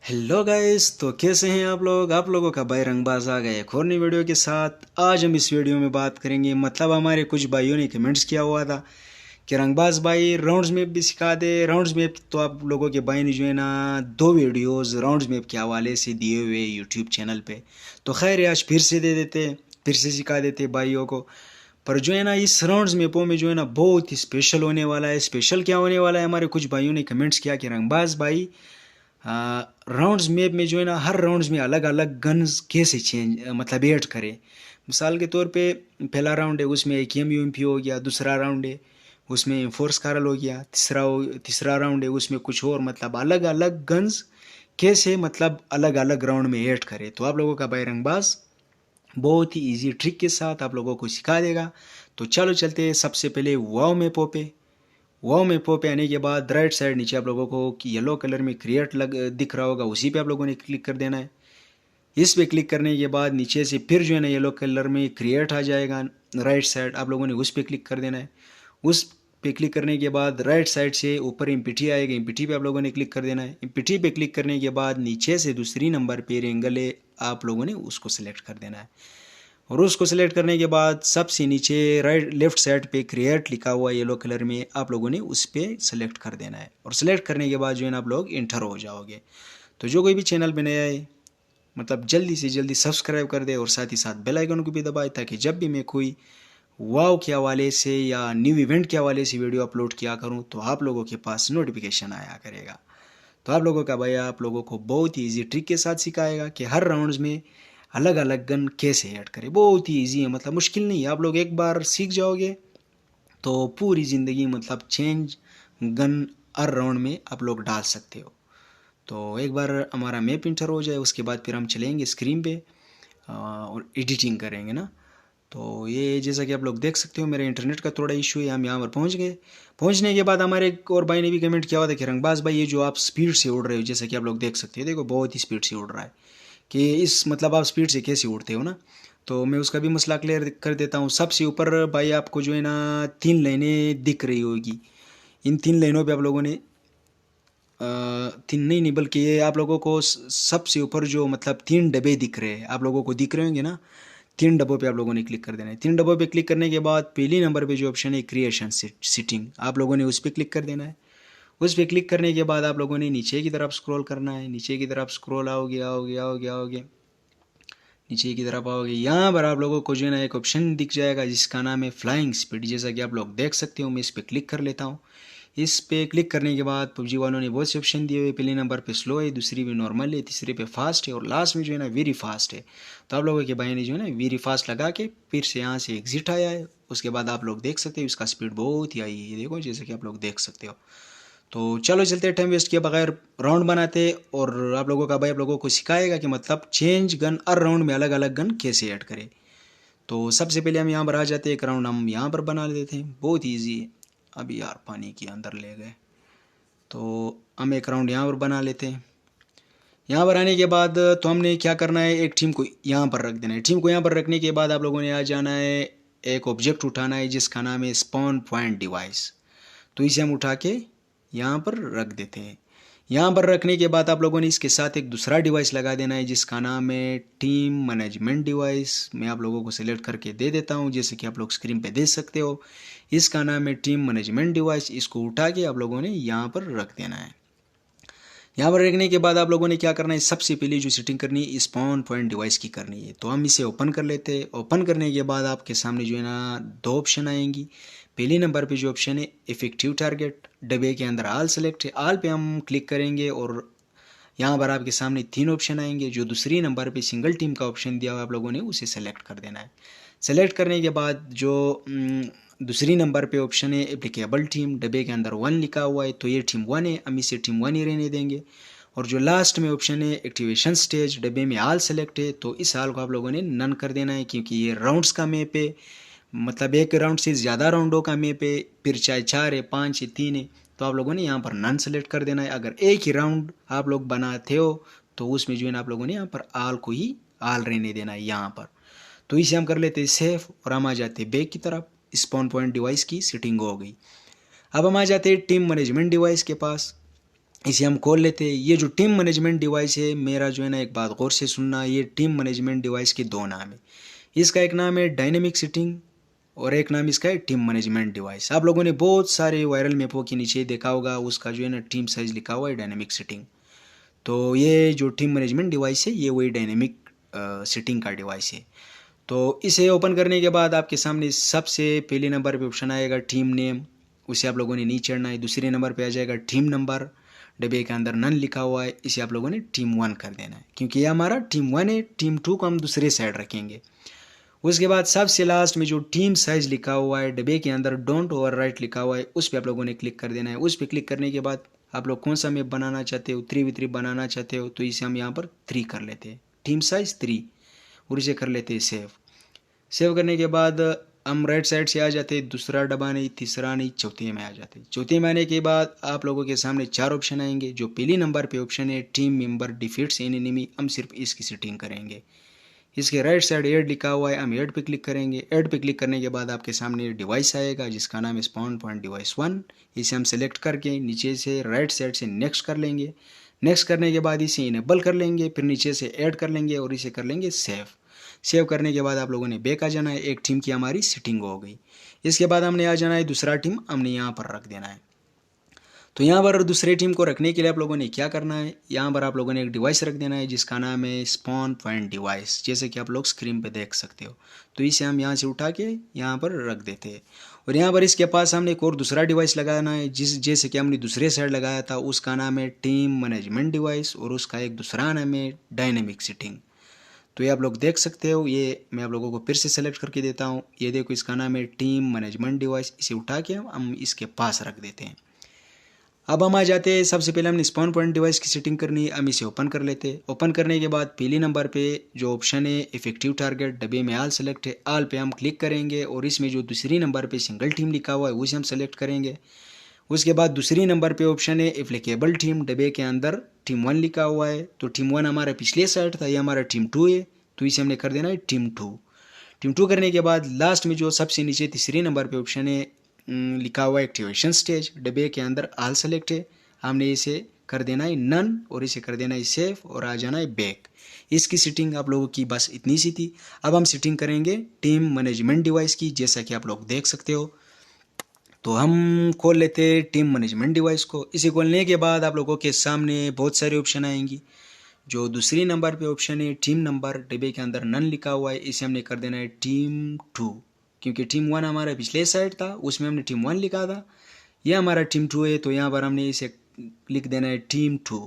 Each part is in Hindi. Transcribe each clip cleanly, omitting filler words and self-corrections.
हेलो गाइस, तो कैसे हैं आप लोगों का भाई रंगबाज आ गए एक और नई वीडियो के साथ। आज हम इस वीडियो में बात करेंगे, मतलब हमारे कुछ भाइयों ने कमेंट्स किया हुआ था कि रंगबाज भाई राउंड्स मैप भी सिखा दे। राउंड्स मैप तो आप लोगों के भाई ने जो है ना दो वीडियोस राउंड्स मैप के हवाले से दिए हुए यूट्यूब चैनल पे। तो खैर आज फिर से दे देते, फिर से सिखा देते भाइयों को। पर जो है ना इस राउंड्स मैपों में जो है ना बहुत ही स्पेशल होने वाला है। स्पेशल क्या होने वाला है, हमारे कुछ भाइयों ने कमेंट्स किया कि रंगबाज भाई राउंड्स मैप में जो है ना हर राउंड्स में अलग अलग गन्स कैसे चेंज मतलब ऐड करें। मिसाल के तौर पे पहला राउंड है उसमें AKM UMP हो गया, दूसरा राउंड है उसमें फोर्स कारल हो गया, तीसरा राउंड है उसमें कुछ और, मतलब अलग अलग गन्स कैसे मतलब अलग अलग राउंड में ऐड करें। तो आप लोगों का भाई रंगबाज बहुत ही इजी ट्रिक के साथ आप लोगों को सिखा देगा। तो चलो चलते हैं सबसे पहले वाव मैपो पे। वाव मैपो पे आने के बाद राइट साइड नीचे आप लोगों को येलो कलर में क्रिएट दिख रहा होगा, उसी पे आप लोगों ने क्लिक कर देना है। इस पे क्लिक करने के बाद नीचे से फिर जो है ना येलो कलर में क्रिएट आ जाएगा राइट साइड, आप लोगों ने उस पे क्लिक कर देना है। उस पे क्लिक करने के बाद राइट साइड से ऊपर इम्पिटी आएगा, इम्पिटी पे आप लोगों ने क्लिक कर देना है। इम्पिटी पे क्लिक करने के बाद नीचे से दूसरी नंबर पे रेंगल है, आप लोगों ने उसको सिलेक्ट कर देना है। और उसको सिलेक्ट करने के बाद सबसे नीचे राइट लेफ्ट साइड पे क्रिएट लिखा हुआ येलो कलर में आप लोगों ने उस पर सेलेक्ट कर देना है। और सेलेक्ट करने के बाद जो है ना आप लोग इंटर हो जाओगे। तो जो कोई भी चैनल पे नया है मतलब जल्दी से जल्दी सब्सक्राइब कर दे और साथ ही साथ बेल आइकन को भी दबाए, ताकि जब भी मैं कोई वाव के हवाले से या न्यू इवेंट के हवाले से वीडियो अपलोड किया करूं तो आप लोगों के पास नोटिफिकेशन आया करेगा। तो आप लोगों का भैया आप लोगों को बहुत ही ईजी ट्रिक के साथ सिखाएगा कि हर राउंड्स में अलग अलग गन कैसे ऐड करें। बहुत ही ईजी है, मतलब मुश्किल नहीं है। आप लोग एक बार सीख जाओगे तो पूरी ज़िंदगी मतलब चेंज गन हर राउंड में आप लोग डाल सकते हो। तो एक बार हमारा मैप इंटर हो जाए उसके बाद फिर हम चलेंगे स्क्रीन पे और एडिटिंग करेंगे ना। तो ये जैसा कि आप लोग देख सकते हो मेरे इंटरनेट का थोड़ा इशू है, हम यहाँ पर पहुँच गए। पहुँचने के बाद हमारे एक और भाई ने भी कमेंट किया हुआ था कि रंगबाज भाई ये जो आप स्पीड से उड़ रहे हो, जैसा कि आप लोग देख सकते हो, देखो बहुत ही स्पीड से उड़ रहा है, कि इस मतलब आप स्पीड से कैसे उड़ते हो ना। तो मैं उसका भी मसला क्लियर कर देता हूँ। सबसे ऊपर भाई आपको जो है ना 3 लाइनें दिख रही होगी। इन 3 लाइनों पे आप लोगों ने तीन नहीं बल्कि ये आप लोगों को सबसे ऊपर जो मतलब 3 डब्बे दिख रहे हैं, आप लोगों को दिख रहे होंगे ना। 3 डब्बों पे आप लोगों ने क्लिक कर देना है। 3 डब्बों पे क्लिक करने के बाद पहली नंबर पे जो ऑप्शन है क्रिएशन सिटिंग, आप लोगों ने उस पर क्लिक कर देना है। उस पर क्लिक करने के बाद आप लोगों ने नीचे की तरफ स्क्रॉल करना है। नीचे की तरफ स्क्रॉल आओगे आओगे आओगे आओगे नीचे की तरफ आओगे, यहाँ पर आप लोगों को जो है ना एक ऑप्शन दिख जाएगा जिसका नाम है फ्लाइंग स्पीड, जैसा कि आप लोग देख सकते हो। मैं इस पर क्लिक कर लेता हूँ। इस पे क्लिक करने के बाद पबजी वालों ने बहुत से ऑप्शन दिए हुए। पहले नंबर पे स्लो है, दूसरी पे नॉर्मल है, तीसरे पे फास्ट है और लास्ट में जो है ना वेरी फास्ट है। तो आप लोगों के भाई ने जो है ना वेरी फास्ट लगा के फिर से यहाँ से एग्जिट आया है। उसके बाद आप लोग देख सकते हो इसका स्पीड बहुत ही आई है, देखो जैसे कि आप लोग देख सकते हो। तो चलो चलते टाइम वेस्ट किए बगैर राउंड बनाते, और आप लोगों का भाई आप लोगों को सिखाएगा कि मतलब चेंज गन हर राउंड में अलग अलग गन कैसे ऐड करें। तो सबसे पहले हम यहाँ पर आ जाते हैं, एक राउंड हम यहाँ पर बना लेते हैं, बहुत ईजी है। अभी यार पानी के अंदर ले गए। तो हम एक राउंड यहाँ पर बना लेते हैं। यहाँ पर आने के बाद तो हमने क्या करना है, एक टीम को यहाँ पर रख देना है। टीम को यहाँ पर रखने के बाद आप लोगों ने आ जाना है, एक ऑब्जेक्ट उठाना है जिसका नाम है स्पॉन पॉइंट डिवाइस। तो इसे हम उठा के यहाँ पर रख देते हैं। यहाँ पर रखने के बाद आप लोगों ने इसके साथ एक दूसरा डिवाइस लगा देना है जिसका नाम है टीम मैनेजमेंट डिवाइस। मैं आप लोगों को सिलेक्ट करके दे देता हूँ, जैसे कि आप लोग स्क्रीन पे देख सकते हो। इसका नाम है टीम मैनेजमेंट डिवाइस। इसको उठा के आप लोगों ने यहाँ पर रख देना है। यहाँ पर रखने के बाद आप लोगों ने क्या करना है, सबसे पहले जो सेटिंग करनी है स्पॉन पॉइंट डिवाइस की करनी है। तो हम इसे ओपन कर लेते हैं। ओपन करने के बाद आपके सामने जो है ना दो ऑप्शन आएंगी। पहले नंबर पे जो ऑप्शन है इफेक्टिव टारगेट, डब्बे के अंदर आल सेलेक्ट है, आल पे हम क्लिक करेंगे और यहाँ पर आपके सामने 3 ऑप्शन आएंगे। जो दूसरी नंबर पे सिंगल टीम का ऑप्शन दिया हुआ आप लोगों ने उसे सेलेक्ट कर देना है। सेलेक्ट करने के बाद जो दूसरी नंबर पे ऑप्शन है एप्लीकेबल टीम, डब्बे के अंदर 1 लिखा हुआ है तो ये टीम 1 है, हम इसे टीम 1 ही रहने देंगे। और जो लास्ट में ऑप्शन है एक्टिवेशन स्टेज, डब्बे में आल सेलेक्ट है तो इस हाल को आप लोगों ने नन कर देना है, क्योंकि ये राउंड्स का मैप है, मतलब एक राउंड से ज़्यादा राउंडों का मैप है, फिर चाहे 4 है 5 है 3 है, तो आप लोगों ने यहाँ पर नन सेलेक्ट कर देना है। अगर एक ही राउंड आप लोग बनाते हो तो उसमें जो है ना आप लोगों ने यहाँ पर आल को ही आल रहने देना है यहाँ पर। तो इसे हम कर लेते हैं सेफ और हम आ जाते हैं बैक की तरफ। स्पॉन पॉइंट डिवाइस की सेटिंग हो गई। अब हम आ जाते हैं टीम मैनेजमेंट डिवाइस के पास। इसे हम खोल लेते हैं। ये जो टीम मैनेजमेंट डिवाइस है, मेरा जो है ना एक बात गौर से सुनना, ये टीम मैनेजमेंट डिवाइस के दो नाम है। इसका एक नाम है डायनेमिक सेटिंग और एक नाम इसका है टीम मैनेजमेंट डिवाइस। आप लोगों ने बहुत सारे वायरल मैपों के नीचे देखा होगा, उसका जो है ना टीम साइज लिखा हुआ है डायनेमिक सेटिंग। तो ये जो टीम मैनेजमेंट डिवाइस है ये वही डायनेमिक सेटिंग का डिवाइस है। तो इसे ओपन करने के बाद आपके सामने सबसे पहले नंबर पे ऑप्शन आएगा टीम नेम, उसे आप लोगों ने नहीं चढ़ना है। दूसरे नंबर पे आ जाएगा टीम नंबर, डब्बे के अंदर नन लिखा हुआ है, इसे आप लोगों ने टीम 1 कर देना है, क्योंकि ये हमारा टीम 1 है। टीम 2 को हम दूसरे साइड रखेंगे। उसके बाद सबसे लास्ट में जो टीम साइज लिखा हुआ है, डब्बे के अंदर डोंट ओवरराइट लिखा हुआ है, उस पर आप लोगों ने क्लिक कर देना है। उस पर क्लिक करने के बाद आप लोग कौन सा मैप बनाना चाहते हो, 3v3 बनाना चाहते हो, तो इसे हम यहाँ पर 3 कर लेते हैं, टीम साइज 3, और इसे कर लेते हैं सेव। सेव करने के बाद हम राइट साइड से आ जाते हैं, दूसरा डब्बा नहीं, तीसरा नहीं, चौथे में आ जाते हैं। चौथे में आने के बाद आप लोगों के सामने 4 ऑप्शन आएंगे। जो पहली नंबर पे ऑप्शन है team member defeats an enemy, हम सिर्फ इसकी सेटिंग करेंगे। इसके राइट साइड ऐड लिखा हुआ है, हम ऐड पे क्लिक करेंगे। ऐड पे क्लिक करने के बाद आपके सामने डिवाइस आएगा जिसका नाम है स्पॉन पॉइंट डिवाइस 1। इसे हम सेलेक्ट करके नीचे से राइट साइड से नेक्स्ट कर लेंगे। नेक्स्ट करने के बाद इसे इनेबल कर लेंगे, फिर नीचे से ऐड कर लेंगे और इसे कर लेंगे सेव। सेव करने के बाद आप लोगों ने बैक आ जाना है, एक टीम की हमारी सेटिंग हो गई। इसके बाद हमने आ जाना है दूसरा टीम, हमने यहाँ पर रख देना है। तो यहाँ पर दूसरे टीम को रखने के लिए आप लोगों ने क्या करना है, यहाँ पर आप लोगों ने एक डिवाइस रख देना है जिसका नाम है स्पॉन पॉइंट डिवाइस, जैसे कि आप लोग स्क्रीन पे देख सकते हो। तो इसे हम यहाँ से उठा के यहाँ पर रख देते हैं। और यहाँ पर इसके पास हमने एक और दूसरा डिवाइस लगाना है, जैसे कि हमने दूसरे साइड लगाया था, उसका नाम है टीम मैनेजमेंट डिवाइस और उसका एक दूसरा नाम है डायनेमिक सेटिंग। तो ये आप लोग देख सकते हो, ये मैं आप लोगों को फिर से सेलेक्ट करके देता हूँ। ये देखो, इसका नाम है टीम मैनेजमेंट डिवाइस। इसे उठा के हम इसके पास रख देते हैं। अब हम आ जाते हैं, सबसे पहले हमने स्पॉन पॉइंट डिवाइस की सेटिंग करनी है, हम इसे ओपन कर लेते हैं। ओपन करने के बाद पहले नंबर पे जो ऑप्शन है इफेक्टिव टारगेट, डब्बे में आल सेलेक्ट है, आल पे हम क्लिक करेंगे और इसमें जो दूसरी नंबर पे सिंगल टीम लिखा हुआ है उसे हम सेलेक्ट करेंगे। उसके बाद दूसरी नंबर पे ऑप्शन है एप्लीकेबल टीम, डब्बे के अंदर टीम 1 लिखा हुआ है, तो टीम 1 हमारा पिछले साइड था, ये हमारा टीम 2 है, तो इसे हमने कर देना है टीम 2। टीम 2 करने के बाद लास्ट में जो सबसे नीचे तीसरे नंबर पे ऑप्शन है लिखा हुआ है एक्टिवेशन स्टेज, डब्बे के अंदर आल सेलेक्ट है, हमने इसे कर देना है नन और इसे कर देना है सेव और आ जाना है बैक। इसकी सेटिंग आप लोगों की बस इतनी सी थी। अब हम सेटिंग करेंगे टीम मैनेजमेंट डिवाइस की, जैसा कि आप लोग देख सकते हो। तो हम खोल लेते हैं टीम मैनेजमेंट डिवाइस को। इसे खोलने के बाद आप लोगों के सामने बहुत सारे ऑप्शन आएंगी। जो दूसरी नंबर पे ऑप्शन है टीम नंबर, डब्बे के अंदर नन लिखा हुआ है, इसे हमने कर देना है टीम 2, क्योंकि टीम 1 हमारा पिछले साइड था, उसमें हमने टीम 1 लिखा था। यह हमारा टीम 2 है, तो यहाँ पर हमने इसे लिख देना है टीम 2।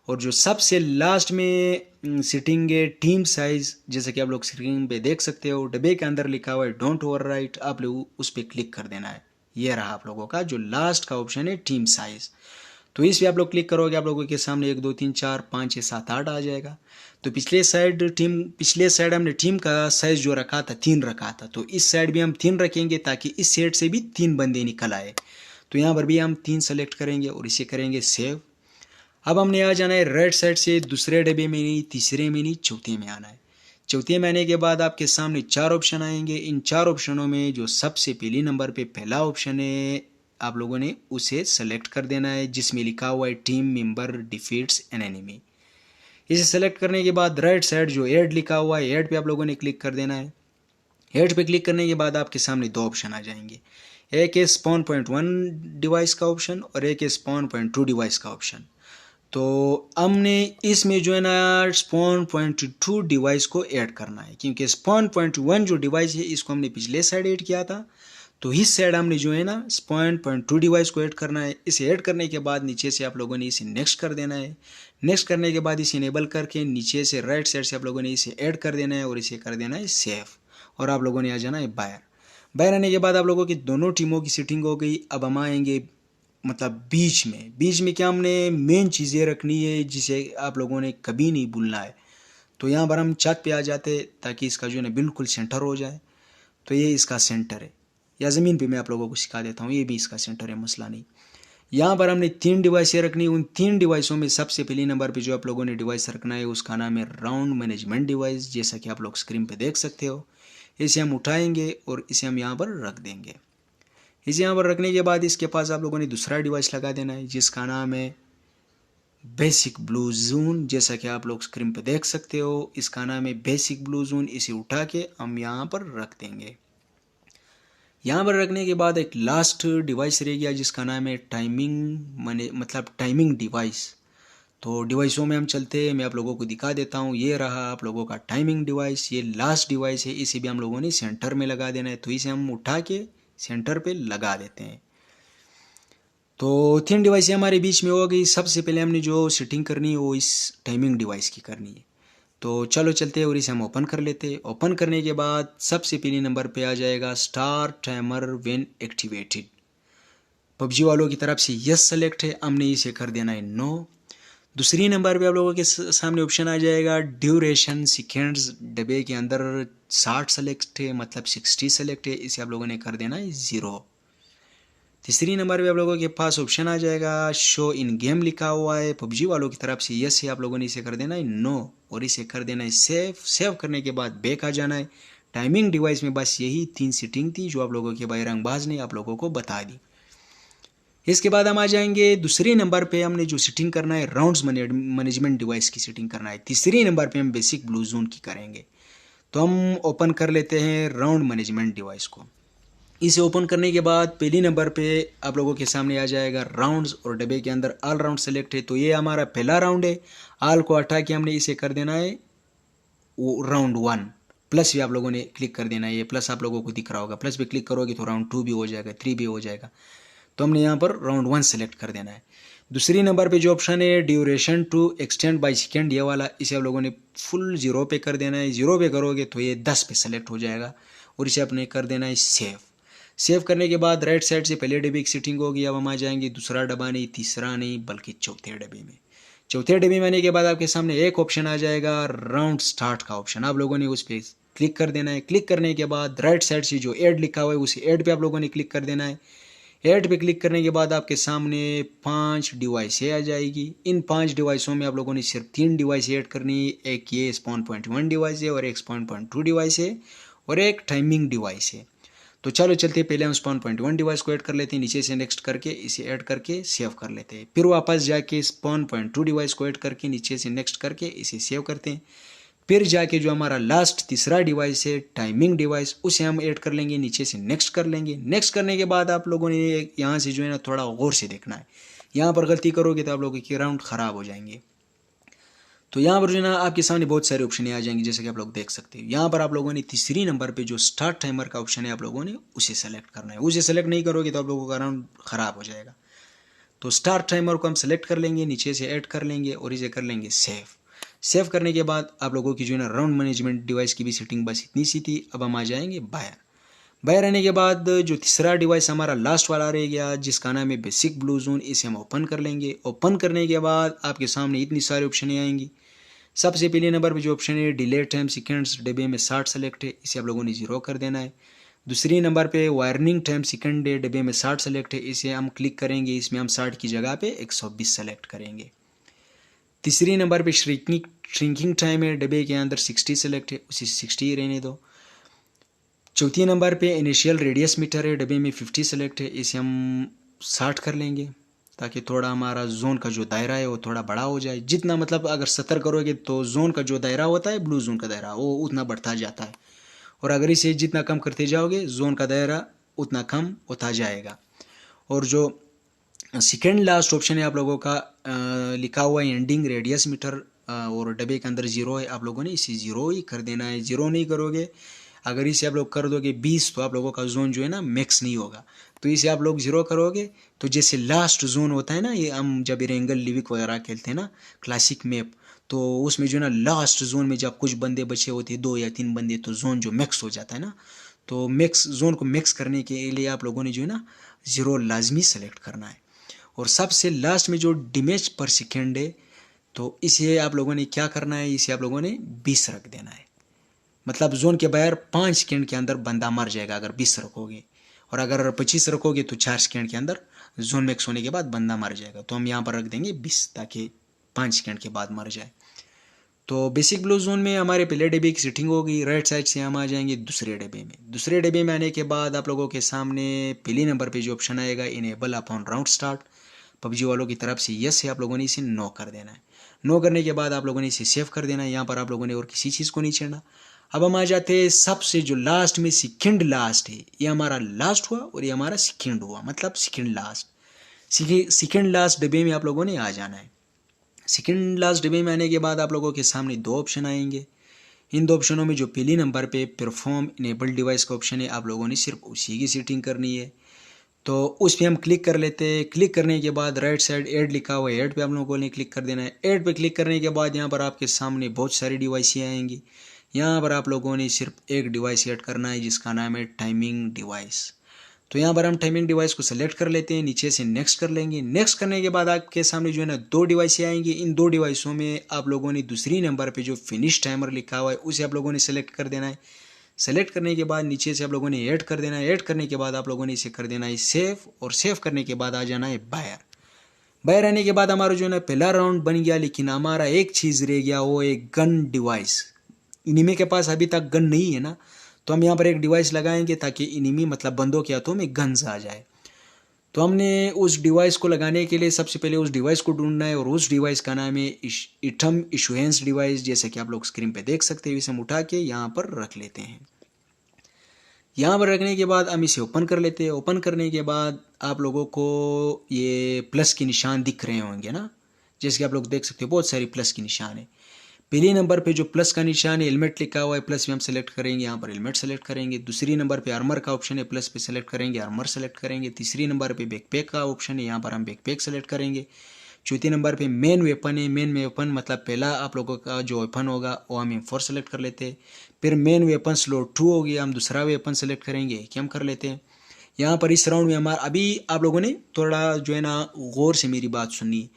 और जो सबसे लास्ट में सेटिंग है टीम साइज, जैसे कि आप लोग स्क्रीन पे देख सकते हो, डब्बे के अंदर लिखा हुआ है डोंट ओवरराइट, आप लोग उस पर क्लिक कर देना है। ये रहा आप लोगों का जो लास्ट का ऑप्शन है टीम साइज। तो इस पे आप लोग क्लिक करोगे, आप लोगों के सामने 1 2 3 4 5 6 7 8 आ जाएगा। तो पिछले साइड हमने टीम का साइज जो रखा था 3 रखा था, तो इस साइड भी हम 3 रखेंगे ताकि इस साइड से भी 3 बंदे निकल आए। तो यहाँ पर भी हम 3 सेलेक्ट करेंगे और इसे करेंगे सेव। अब हमने आ जाना है राइट साइड से, दूसरे डब्बे में नहीं, तीसरे में नहीं, चौथे में आना है। चौथे में आने के बाद आपके सामने 4 ऑप्शन आएंगे। इन 4 ऑप्शनों में जो सबसे पहली नंबर पे पहला ऑप्शन है, आप लोगों ने उसे सेलेक्ट कर देना है, जिसमें लिखा हुआ है team member defeats an enemy. इसे सेलेक्ट करने के बाद राइट साइड जो ऐड लिखा हुआ है, ऐड पे आप लोगों ने क्लिक कर देना है। ऐड पे क्लिक करने के बाद आपके सामने 2 ऑप्शन आ जाएंगे, एक है स्पॉन पॉइंट 1 डिवाइस का ऑप्शन और एक है स्पॉन पॉइंट 2 डिवाइस का ऑप्शन। तो हमने इसमें जो है ना स्पॉन पॉइंट 2 डिवाइस को ऐड करना है, क्योंकि स्पॉन पॉइंट 1 जो डिवाइस है इसको हमने पिछले साइड ऐड किया था, तो इस साइड हमने जो है ना स्पॉन पॉइंट 2 डिवाइस को ऐड करना है। इसे ऐड करने के बाद नीचे से आप लोगों ने इसे नेक्स्ट कर देना है। नेक्स्ट करने के बाद इसे इनेबल करके नीचे से राइट साइड से आप लोगों ने इसे ऐड कर देना है और इसे कर देना है सेव, और आप लोगों ने आ जाना है बाहर। बाहर आने के बाद आप लोगों की दोनों टीमों की सेटिंग हो गई। अब हम आएंगे मतलब बीच में क्या हमने मेन चीज़ें रखनी है जिसे आप लोगों ने कभी नहीं भूलना है। तो यहाँ पर हम छत पे आ जाते ताकि इसका जो है ना बिल्कुल सेंटर हो जाए। तो ये इसका सेंटर है, या ज़मीन पे मैं आप लोगों को सिखा देता हूँ, ये भी इसका सेंटर है, मसला नहीं। यहाँ पर हमने 3 डिवाइसें रखनी। उन 3 डिवाइसों में सबसे पहली नंबर पे जो आप लोगों ने डिवाइस रखना है उसका नाम है राउंड मैनेजमेंट डिवाइस, जैसा कि आप लोग स्क्रीन पे देख सकते हो। इसे हम उठाएंगे और इसे हम यहाँ पर रख देंगे। इसे यहाँ पर रखने के बाद इसके पास आप लोगों ने दूसरा डिवाइस लगा देना है जिसका नाम है बेसिक ब्लू जोन, जैसा कि आप लोग स्क्रीन पे देख सकते हो, इसका नाम है बेसिक ब्लू जोन। इसे उठा के हम यहाँ पर रख देंगे। यहाँ पर रखने के बाद एक लास्ट डिवाइस रह गया जिसका नाम है टाइमिंग मतलब टाइमिंग डिवाइस। तो डिवाइसों में हम चलते हैं, मैं आप लोगों को दिखा देता हूँ। ये रहा आप लोगों का टाइमिंग डिवाइस, ये लास्ट डिवाइस है। इसे भी हम लोगों ने सेंटर में लगा देना है, तो इसे हम उठा के सेंटर पे लगा देते हैं। तो 3 डिवाइस हमारे बीच में हो गई। सबसे पहले हमने जो सेटिंग करनी है वो इस टाइमिंग डिवाइस की करनी है। तो चलो चलते हैं और इसे हम ओपन कर लेते हैं। ओपन करने के बाद सबसे पहले नंबर पे आ जाएगा star timer when activated. PUBG वालों की तरफ से यस सेलेक्ट है, हमने इसे कर देना है नो। दूसरी नंबर पे आप लोगों के सामने ऑप्शन आ जाएगा ड्यूरेशन सेकेंड्स, डब्बे के अंदर 60 सेलेक्ट है मतलब 60 सेलेक्ट है, इसे आप लोगों ने कर देना है 0। तीसरी नंबर पे आप लोगों के पास ऑप्शन आ जाएगा शो इन गेम लिखा हुआ है, पबजी वालों की तरफ से यस है, आप लोगों ने इसे कर देना है नो और इसे कर देना है सेव। सेव करने के बाद बैक आ जाना है। टाइमिंग डिवाइस में बस यही 3 सेटिंग थी जो आप लोगों के भाई रंगबाज ने आप लोगों को बता दी। इसके बाद हम आ जाएंगे दूसरे नंबर पे, हमने जो सेटिंग करना है राउंड्स मैनेजमेंट डिवाइस की सेटिंग करना है। तीसरे नंबर पे हम बेसिक ब्लू जोन की करेंगे। तो हम ओपन कर लेते हैं राउंड मैनेजमेंट डिवाइस को। इसे ओपन करने के बाद पहली नंबर पे आप लोगों के सामने आ जाएगा राउंड्स और डब्बे के अंदर ऑल राउंड सेलेक्ट है, तो ये हमारा पहला राउंड है। ऑल को हटा के हमने इसे कर देना है वो राउंड 1। प्लस भी आप लोगों ने क्लिक कर देना है, ये प्लस आप लोगों को दिख रहा होगा, प्लस पे क्लिक करोगे तो राउंड 2 भी हो जाएगा, 3 भी हो जाएगा। तो हमने यहाँ पर राउंड 1 सेलेक्ट कर देना है। दूसरी नंबर पे जो ऑप्शन है duration to extend by second, ये वाला, इसे आप लोगों ने फुल 0 पे कर देना है। 0 पे करोगे तो ये 10 पे सेलेक्ट हो जाएगा और इसे आपने कर देना है सेव। सेव करने के बाद राइट साइड से पहले डब्बे की सेटिंग होगी। अब हम आ जाएंगे दूसरा डब्बा नहीं, तीसरा नहीं, बल्कि चौथे डब्बे में। चौथे डब्बे में आने के बाद आपके सामने एक ऑप्शन आ जाएगा राउंड स्टार्ट का ऑप्शन, आप लोगों ने उस पर क्लिक कर देना है। क्लिक करने के बाद राइट साइड से जो ऐड लिखा हुआ है उस ऐड पे आप लोगों ने क्लिक कर देना है। ऐड पे क्लिक करने के बाद आपके सामने 5 डिवाइस आ जाएगी। इन 5 डिवाइसों में आप लोगों ने सिर्फ 3 डिवाइस ऐड करनी है। एक ये स्पॉन पॉइंट 1 डिवाइस है और एक स्पॉन पॉइंट 2 डिवाइस है और एक टाइमिंग डिवाइस है। तो चलो चलते हैं, पहले हम स्पॉन पॉइंट 1 डिवाइस को ऐड कर लेते हैं, नीचे से नेक्स्ट करके इसे ऐड करके सेव कर लेते हैं। फिर वापस जाके स्पॉन पॉइंट 2 डिवाइस को ऐड करके नीचे से नेक्स्ट करके इसे सेव करते हैं। फिर जाके जो हमारा लास्ट तीसरा डिवाइस है टाइमिंग डिवाइस, उसे हम ऐड कर लेंगे, नीचे से नेक्स्ट कर लेंगे। नेक्स्ट करने के बाद आप लोगों ने यहाँ से जो है ना थोड़ा गौर से देखना है, यहाँ पर गलती करोगे तो आप लोगों के राउंड ख़राब हो जाएंगे। तो यहाँ पर जो है ना आपके सामने बहुत सारे ऑप्शन आ जाएंगे, जैसे कि आप लोग देख सकते हो। यहाँ पर आप लोगों ने तीसरी नंबर पे जो स्टार्ट टाइमर का ऑप्शन है आप लोगों ने उसे सेलेक्ट करना है। उसे सेलेक्ट नहीं करोगे तो आप लोगों का राउंड ख़राब हो जाएगा। तो स्टार्ट टाइमर को हम सेलेक्ट कर लेंगे, नीचे से ऐड कर लेंगे और इसे कर लेंगे सेव। सेव करने के बाद आप लोगों की जो है ना राउंड मैनेजमेंट डिवाइस की भी सेटिंग बस इतनी सी थी। अब हम आ जाएंगे बायर। बायर आने के बाद जो तीसरा डिवाइस हमारा लास्ट वाला रह गया जिसका नाम है बेसिक ब्लू जोन, इसे हम ओपन कर लेंगे। ओपन करने के बाद आपके सामने इतनी सारी ऑप्शन आएंगी। सबसे पहले नंबर पे जो ऑप्शन है डिले टाइम सेकेंड्स, डब्बे में 60 सेलेक्ट है, इसे आप लोगों ने 0 कर देना है। दूसरी नंबर पे वार्निंग टाइम सेकंड है, डब्बे में 60 सेलेक्ट है, इसे हम क्लिक करेंगे, इसमें हम 60 की जगह पे 120 सेलेक्ट करेंगे। तीसरी नंबर पे श्रिंकिंग टाइम है, डब्बे के अंदर 60 सेलेक्ट है, उसे 60 ही रहने दो। चौथी नंबर पे इनिशियल रेडियस मीटर है, डब्बे में 50 सेलेक्ट है, इसे हम 60 कर लेंगे ताकि थोड़ा हमारा जोन का जो दायरा है वो थोड़ा बड़ा हो जाए। जितना मतलब अगर 70 करोगे तो जोन का जो दायरा होता है ब्लू जोन का दायरा वो उतना बढ़ता जाता है, और अगर इसे जितना कम करते जाओगे जोन का दायरा उतना कम होता जाएगा। और जो सेकेंड लास्ट ऑप्शन है आप लोगों का लिखा हुआ है एंडिंग रेडियस मीटर और डब्बे के अंदर 0 है, आप लोगों ने इसे 0 ही कर देना है। 0 नहीं करोगे, अगर इसे आप लोग कर दोगे 20 तो आप लोगों का जोन जो है ना मैक्स नहीं होगा। तो इसे आप लोग 0 करोगे तो जैसे लास्ट जोन होता है ना, ये हम जब रेंगल लिविक वगैरह खेलते हैं ना क्लासिक मैप, तो उसमें जो है ना लास्ट जोन में जब कुछ बंदे बचे होते हैं 2 या 3 बंदे, तो जोन जो मैक्स हो जाता है ना, तो मैक्स जोन को मैक्स करने के लिए आप लोगों ने जो है ना 0 लाजमी सेलेक्ट करना है। और सबसे लास्ट में जो डैमेज पर सेकेंड है तो इसे आप लोगों ने क्या करना है, इसे आप लोगों ने 20 रख देना है। मतलब जोन के बाहर 5 सेकेंड के अंदर बंदा मर जाएगा अगर 20 रखोगे, और अगर 25 रखोगे तो 4 सेकेंड के अंदर जोन मैक्स होने के बाद बंदा मर जाएगा। तो हम यहाँ पर रख देंगे 20 ताकि 5 सेकेंड के बाद मर जाए। तो बेसिक ब्लू जोन में हमारे पहले डब्बे की सेटिंग होगी। राइट साइड से हम आ जाएंगे दूसरे डब्बे में। दूसरे डब्बे में आने के बाद आप लोगों के सामने पहले नंबर पे जो ऑप्शन आएगा enable upon round start, PUBG वालों की तरफ से यस है, आप लोगों ने इसे नो कर देना है। नो करने के बाद आप लोगों ने इसे सेव कर देना है। यहाँ पर आप लोगों ने और किसी चीज़ को नहीं छेड़ना। अब हम आ जाते हैं सबसे जो लास्ट में सेकंड लास्ट है, ये हमारा लास्ट हुआ और ये हमारा सेकंड हुआ, मतलब सेकंड लास्ट। सेकंड लास्ट डिब्बे में आप लोगों ने आ जाना है। सेकंड लास्ट डिब्बे में आने के बाद आप लोगों के सामने दो ऑप्शन आएंगे। इन दो ऑप्शनों में जो पहली नंबर पे परफॉर्म इनेबल्ड डिवाइस का ऑप्शन है, आप लोगों ने सिर्फ उसी की सेटिंग करनी है। तो उस पर हम क्लिक कर लेते हैं। क्लिक करने के बाद राइट साइड ऐड लिखा हुआ है, ऐड पे आप लोगों ने क्लिक कर देना है। ऐड पे क्लिक करने के बाद यहाँ पर आपके सामने बहुत सारी डिवाइसें आएंगी। यहाँ पर आप लोगों ने सिर्फ एक डिवाइस ऐड करना है जिसका नाम है टाइमिंग डिवाइस। तो यहाँ पर हम टाइमिंग डिवाइस को सेलेक्ट कर लेते हैं, नीचे से नेक्स्ट कर लेंगे। नेक्स्ट करने के बाद आपके सामने जो है ना दो डिवाइसें आएंगी। इन दो डिवाइसों में आप लोगों ने दूसरी नंबर पे जो फिनिश टाइमर लिखा हुआ है उसे आप लोगों ने सेलेक्ट कर देना है। सेलेक्ट करने के बाद नीचे से आप लोगों ने ऐड कर देना है। ऐड करने के बाद आप लोगों ने इसे कर देना है सेव, और सेव करने के बाद आ जाना है बायर। बायर आने के बाद हमारा जो है ना पहला राउंड बन गया, लेकिन हमारा एक चीज़ रह गया, वो एक गन डिवाइस। इनिमी के पास अभी तक गन नहीं है ना, तो हम यहाँ पर एक डिवाइस लगाएंगे ताकि इनिमी मतलब बंदों के हाथों में गन्स आ जाए। तो हमने उस डिवाइस को लगाने के लिए सबसे पहले उस डिवाइस को ढूंढना है, और उस डिवाइस का नाम है इटम इशुएंस डिवाइस। जैसे कि आप लोग स्क्रीन पे देख सकते हैं, इसे हम उठा के यहाँ पर रख लेते हैं। यहाँ पर रखने के बाद हम इसे ओपन कर लेते हैं। ओपन करने के बाद आप लोगों को ये प्लस के निशान दिख रहे होंगे ना, जैसे कि आप लोग देख सकते हो बहुत सारी प्लस के निशान है। पहले नंबर पे जो प्लस का निशान है हेलमेट लिखा हुआ है, प्लस में हम सेलेक्ट करेंगे, यहाँ पर हेलमेट सेलेक्ट करेंगे। दूसरी नंबर पे आर्मर का ऑप्शन है, प्लस पे सेलेक्ट करेंगे, आर्मर सेलेक्ट करेंगे। तीसरी नंबर पे बैकपैक का ऑप्शन है, यहाँ पर हम बैकपैक सेलेक्ट करेंगे। चौथी नंबर पे मेन वेपन है, मेन वेपन मतलब पहला आप लोगों का जो वेपन होगा वो हम M4 सेलेक्ट कर लेते हैं। फिर मेन वेपन स्लॉट 2 हो गया, हम दूसरा वेपन सेलेक्ट करेंगे, कि हम कर लेते हैं। यहाँ पर इस राउंड में हमारा अभी आप लोगों ने थोड़ा जो है ना गौर से मेरी बात सुनी।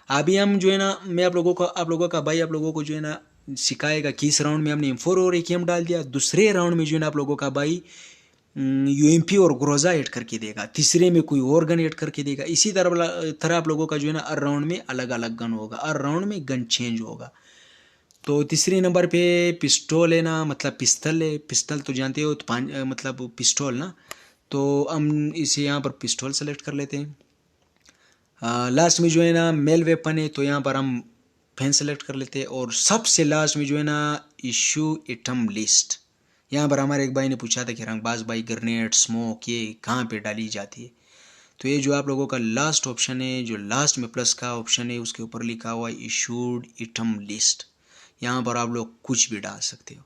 अभी हम जो है ना मैं आप लोगों का भाई आप लोगों को जो है ना सिखाएगा कि इस राउंड में हमने M4 और AKM डाल दिया। दूसरे राउंड में जो है ना आप लोगों का भाई UMP और ग्रोजा ऐड करके देगा। तीसरे में कोई और गन ऐड करके देगा। इसी तरह आप लोगों का जो है ना हर राउंड में अलग अलग गन होगा, हर राउंड में गन चेंज होगा। तो तीसरे नंबर पे पिस्टल है ना, मतलब पिस्तल है। पिस्तल तो जानते हो, तो मतलब पिस्टल ना, तो हम इसे यहाँ पर पिस्टल सेलेक्ट कर लेते हैं। लास्ट में जो है ना मेल वेपन है, तो यहाँ पर हम फैन सेलेक्ट कर लेते हैं। और सबसे लास्ट में जो है ना इशू आइटम लिस्ट, यहाँ पर हमारे एक भाई ने पूछा था कि रंगबाज भाई ग्रेनेड स्मोक ये कहाँ पे डाली जाती है, तो ये जो आप लोगों का लास्ट ऑप्शन है, जो लास्ट में प्लस का ऑप्शन है, उसके ऊपर लिखा हुआ है इशूड आइटम लिस्ट। यहाँ पर आप लोग कुछ भी डाल सकते हो।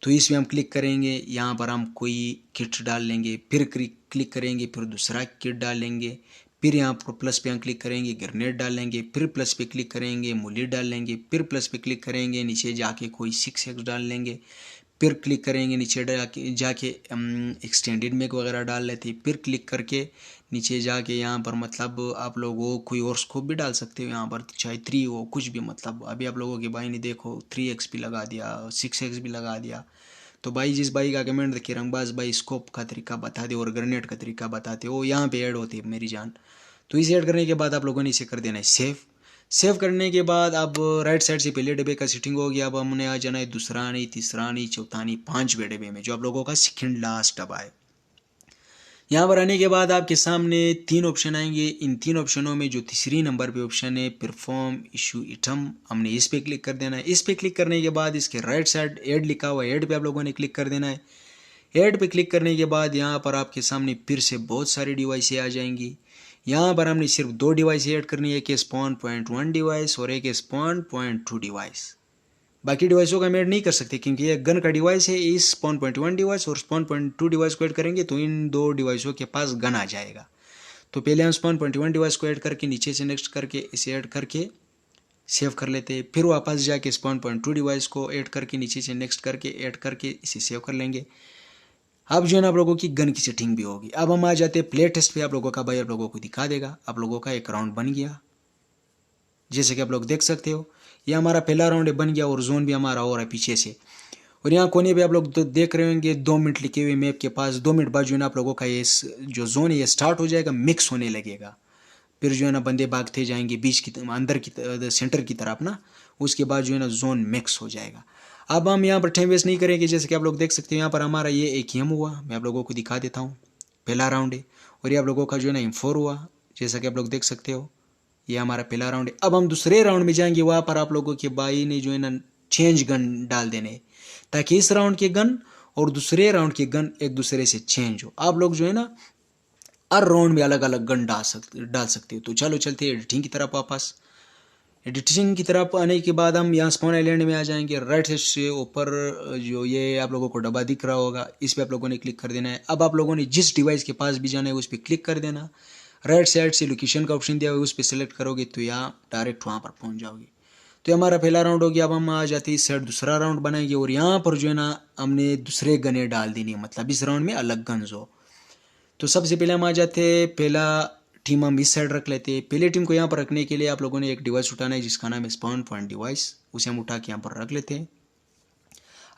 तो इसमें हम क्लिक करेंगे, यहाँ पर हम कोई किट डाल लेंगे, फिर क्लिक करेंगे, फिर दूसरा किट डाल लेंगे, फिर यहाँ पर प्लस पे हम क्लिक करेंगे, ग्रेनेड डाल लेंगे, फिर प्लस पे क्लिक करेंगे, मूली डाल लेंगे, फिर प्लस पे क्लिक करेंगे, नीचे जाके कोई 6x डाल लेंगे, फिर क्लिक करेंगे, नीचे जाके एक्सटेंडेड मैग वगैरह डाल लेते हैं। फिर क्लिक करके नीचे जाके यहाँ पर मतलब आप लोग वो कोई और स्कोप भी डाल सकते हो, यहाँ पर चाहे 3 हो कुछ भी। मतलब अभी आप लोगों के भाई ने देखो 3x भी लगा दिया, 6x भी लगा दिया। तो भाई जिस भाई का कमेंट देखिए रंगबाज भाई स्कोप का तरीका बता दे और ग्रेनेड का तरीका बताते हो, यहाँ पे ऐड होती है मेरी जान। तो इसे ऐड करने के बाद आप लोगों ने इसे कर देना है सेव। सेव करने के बाद अब राइट साइड से पहले डब्बे का सेटिंग हो गया। अब हमने आ जाना है दूसरा नहीं, तीसरा नहीं, चौथा नहीं, 5वें डब्बे में, जो आप लोगों का सेकंड लास्ट डब्बा है। यहाँ पर आने के बाद आपके सामने 3 ऑप्शन आएंगे। इन 3 ऑप्शनों में जो तीसरी नंबर पे ऑप्शन है परफॉर्म इशू आइटम, हमने इस पे क्लिक कर देना है। इस पे क्लिक करने के बाद इसके राइट साइड ऐड लिखा हुआ है, ऐड पे आप लोगों ने क्लिक कर देना है। ऐड पे क्लिक करने के बाद यहाँ पर आपके सामने फिर से बहुत सारी डिवाइसें आ जाएंगी। यहाँ पर हमने सिर्फ 2 डिवाइस ऐड करनी है, एक स्पॉन पॉइंट 1 डिवाइस और एक स्पॉन पॉइंट 2 डिवाइस। बाकी डिवाइसों का हम ऐड नहीं कर सकते क्योंकि ये गन का डिवाइस है। इस स्पॉन पॉइंट 1 डिवाइस और स्पॉन पॉइंट 2 डिवाइस को ऐड करेंगे तो इन 2 डिवाइसों के पास गन आ जाएगा। तो पहले हम स्पॉन पॉइंट 1 डिवाइस को ऐड करके नीचे से नेक्स्ट करके इसे ऐड करके सेव कर लेते हैं। फिर वापस जाके स्पॉन पॉइंट 2 डिवाइस को ऐड करके नीचे से नेक्स्ट करके ऐड करके इसे सेव कर लेंगे। अब जो है ना आप लोगों की गन की सेटिंग भी होगी। अब हम आ जाते हैं प्ले टेस्ट पे। आप लोगों का भाई आप लोगों को दिखा देगा। आप लोगों का एक राउंड बन गया, जैसे कि आप लोग देख सकते हो। ये हमारा पहला राउंड बन गया और जोन भी हमारा हो रहा है पीछे से। और यहाँ कोने पे आप लोग तो देख रहे होंगे 2 मिनट लिखे हुए मैप के पास। 2 मिनट बाद जो है ना आप लोगों का ये जो जोन है ये स्टार्ट हो जाएगा, मिक्स होने लगेगा। फिर जो है ना बंदे भागते जाएंगे बीच की अंदर की सेंटर की तरफ ना, उसके बाद जो है ना जोन मिक्स हो जाएगा। अब हम यहाँ पर टाइम वेस्ट नहीं करेंगे। जैसे कि आप लोग देख सकते हो यहाँ पर हमारा ये AKM हुआ, मैं आप लोगों को दिखा देता हूँ। पहला राउंड है। और ये आप लोगों का जो है ना M4 हुआ, जैसा कि आप लोग देख सकते हो। ये हमारा पहला राउंड है। अब हम दूसरे राउंड में जाएंगे, वहाँ पर आप लोगों के भाई ने जो है ना चेंज गन डाल देने, ताकि इस राउंड के गन और दूसरे राउंड के गन एक दूसरे से चेंज हो। आप लोग जो है ना हर राउंड में अलग अलग गन डाल सकते हो। तो चलो चलते हैं एडिटिंग की तरफ वापस। एडिटिंग की तरफ आने के बाद हम यहाँ स्पॉन आइलैंड में आ जाएंगे। राइट साइड से ऊपर जो ये आप लोगों को डब्बा दिख रहा होगा, इस पर आप लोगों ने क्लिक कर देना है। अब आप लोगों ने जिस डिवाइस के पास भी जाना है उस पर क्लिक कर देना। राइट साइड से लोकेशन का ऑप्शन दिया हुआ है, उस पर सेलेक्ट करोगे तो यहाँ डायरेक्ट वहाँ पर पहुँच जाओगे। तो हमारा पहला राउंड हो गया। अब हम आ जाते हैं इस साइड दूसरा राउंड बनाएंगे, और यहाँ पर जो है ना हमने दूसरे गने डाल देनी है, मतलब इस राउंड में अलग गन्स हो। तो सबसे पहले हम आ जाते हैं, पहला टीम हम इस साइड रख लेते हैं। पहले टीम को यहाँ पर रखने के लिए आप लोगों ने एक डिवाइस उठाना है जिसका नाम है स्पॉन पॉइंट डिवाइस, उसे हम उठा के यहाँ पर रख लेते हैं।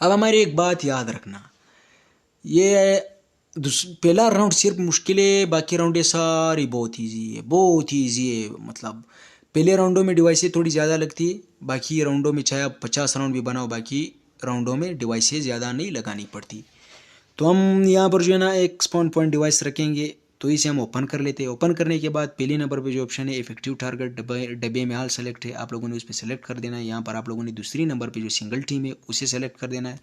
अब हमारी एक बात याद रखना, ये पहला राउंड सिर्फ मुश्किल है, बाकी राउंड ये सारी बहुत ईजी है, बहुत ईजी है। मतलब पहले राउंडों में डिवाइसें थोड़ी ज़्यादा लगती है, बाकी राउंडों में चाहे आप 50 राउंड भी बनाओ, बाकी राउंडों में डिवाइसें ज़्यादा नहीं लगानी पड़ती। तो हम यहाँ पर जो है ना एक स्पॉन पॉइंट डिवाइस रखेंगे, तो इसे हम ओपन कर लेते हैं। ओपन करने के बाद पहले नंबर पे जो ऑप्शन है इफेक्टिव टारगेट डब्बे में हाल सेलेक्ट है, आप लोगों ने उस पर सेलेक्ट कर देना है। यहाँ पर आप लोगों ने दूसरी नंबर पे जो सिंगल टीम है उसे सेलेक्ट कर देना है।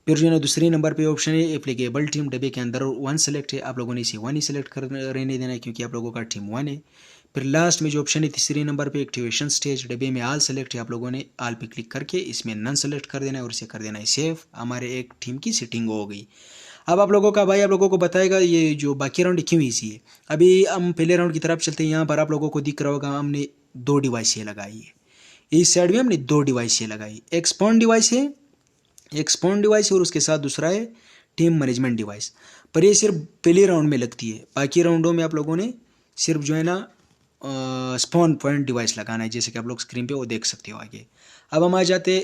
फिर जो है ना दूसरी नंबर पे ऑप्शन है एप्लीकेबल टीम, डब्बे के अंदर 1 सेलेक्ट है, आप लोगों ने इसे 1 ही सेलेक्ट कर रहने देना है क्योंकि आप लोगों का टीम 1 है। फिर लास्ट में जो ऑप्शन है तीसरे नंबर पे एक्टिवेशन स्टेज, डब्बे में आल सेलेक्ट है, आप लोगों ने आल पे क्लिक करके इसमें नन सेलेक्ट कर देना है और इसे कर देना है सेव। हमारे एक टीम की सेटिंग हो गई। अब आप लोगों का भाई आप लोगों को बताएगा ये जो बाकी राउंड क्यों ईजी है। अभी हम पहले राउंड की तरफ चलते हैं। यहाँ पर आप लोगों को दिख रहा होगा हमने 2 डिवाइसें लगाई है, इस साइड में हमने 2 डिवाइसें लगाई, एक स्पॉन डिवाइस है, एक स्पॉन डिवाइस और उसके साथ दूसरा है टीम मैनेजमेंट डिवाइस। पर ये सिर्फ पहले राउंड में लगती है, बाकी राउंडों में आप लोगों ने सिर्फ जो है ना स्पॉन पॉइंट डिवाइस लगाना है, जैसे कि आप लोग स्क्रीन पे वो देख सकते हो आगे। अब हम आ जाते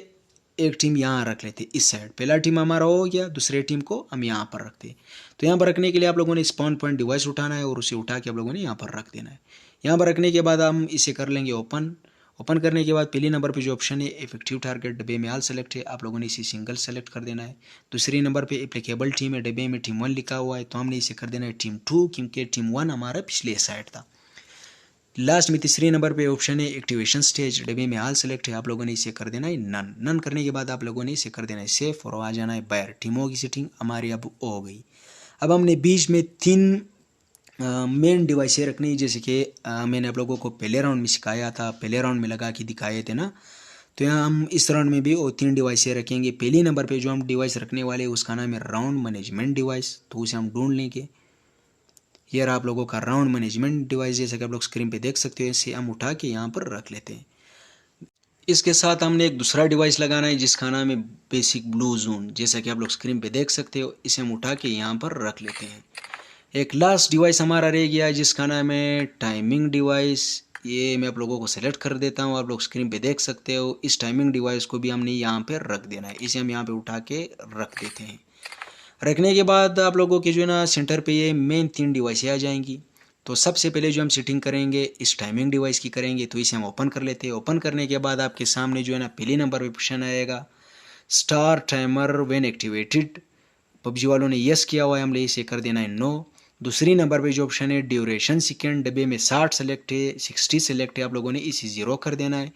एक टीम यहाँ रख लेते इस साइड, पहला टीम हमारा हो गया, दूसरे टीम को हम यहाँ पर रखते। तो यहाँ पर रखने के लिए आप लोगों ने स्पॉन पॉइंट डिवाइस उठाना है और उसे उठा के आप लोगों ने यहाँ पर रख देना है। यहाँ पर रखने के बाद हम इसे कर लेंगे ओपन। ओपन करने के बाद पहले नंबर पे जो ऑप्शन है इफेक्टिव टारगेट, डब्बे में आल सेलेक्ट है, आप लोगों ने इसे सिंगल सेलेक्ट कर देना है। दूसरे नंबर पे एप्लीकेबल टीम है, डब्बे में टीम 1 लिखा हुआ है, तो हमने इसे कर देना है टीम 2 क्योंकि टीम 1 हमारा पिछले साइड था। लास्ट में तीसरे नंबर पे ऑप्शन है एक्टिवेशन स्टेज, डब्बे में आल सेलेक्ट है, आप लोगों ने इसे कर देना है नन। नन करने के बाद आप लोगों ने इसे कर देना है सेफ और आ जाना है बाहर। टीमों की सेटिंग हमारी अब हो गई। अब हमने बीच में 3 मेन डिवाइसें रखनी, जैसे कि मैंने आप लोगों को पहले राउंड में सिखाया था, पहले राउंड में लगा के दिखाए थे ना। तो यहाँ हम इस राउंड में भी वो 3 डिवाइसें रखेंगे। पहले नंबर पे जो हम डिवाइस रखने वाले उसका नाम है राउंड मैनेजमेंट डिवाइस, तो उसे हम ढूंढ लेंगे। ये रहा आप लोगों का राउंड मैनेजमेंट डिवाइस, जैसा कि आप लोग स्क्रीन पे देख सकते हो। इसे हम उठा के यहाँ पर रख लेते हैं। इसके साथ हमने एक दूसरा डिवाइस लगाना है जिसका नाम है बेसिक ब्लू जोन, जैसा कि आप लोग स्क्रीन पे देख सकते हो। इसे हम उठा के यहाँ पर रख लेते हैं। एक लास्ट डिवाइस हमारा रह गया है जिसका नाम है टाइमिंग डिवाइस, ये मैं आप लोगों को सेलेक्ट कर देता हूँ, आप लोग स्क्रीन पे देख सकते हो। इस टाइमिंग डिवाइस को भी हमने यहाँ पे रख देना है, इसे हम यहाँ पे उठा के रख देते हैं। रखने के बाद आप लोगों के जो है ना सेंटर पे ये मेन 3 डिवाइसें आ जाएंगी। तो सबसे पहले जो हम सेटिंग करेंगे इस टाइमिंग डिवाइस की करेंगे, तो इसे हम ओपन कर लेते हैं। ओपन करने के बाद आपके सामने जो है ना पहले नंबर पे ऑप्शन आएगा star timer when activated, PUBG वालों ने यस किया हुआ है, हमने इसे कर देना है नो। दूसरी नंबर पे जो ऑप्शन है ड्यूरेशन सेकेंड, डब्बे में 60 सेलेक्ट है, 60 सेलेक्ट है, आप लोगों ने इसे 0 कर देना है।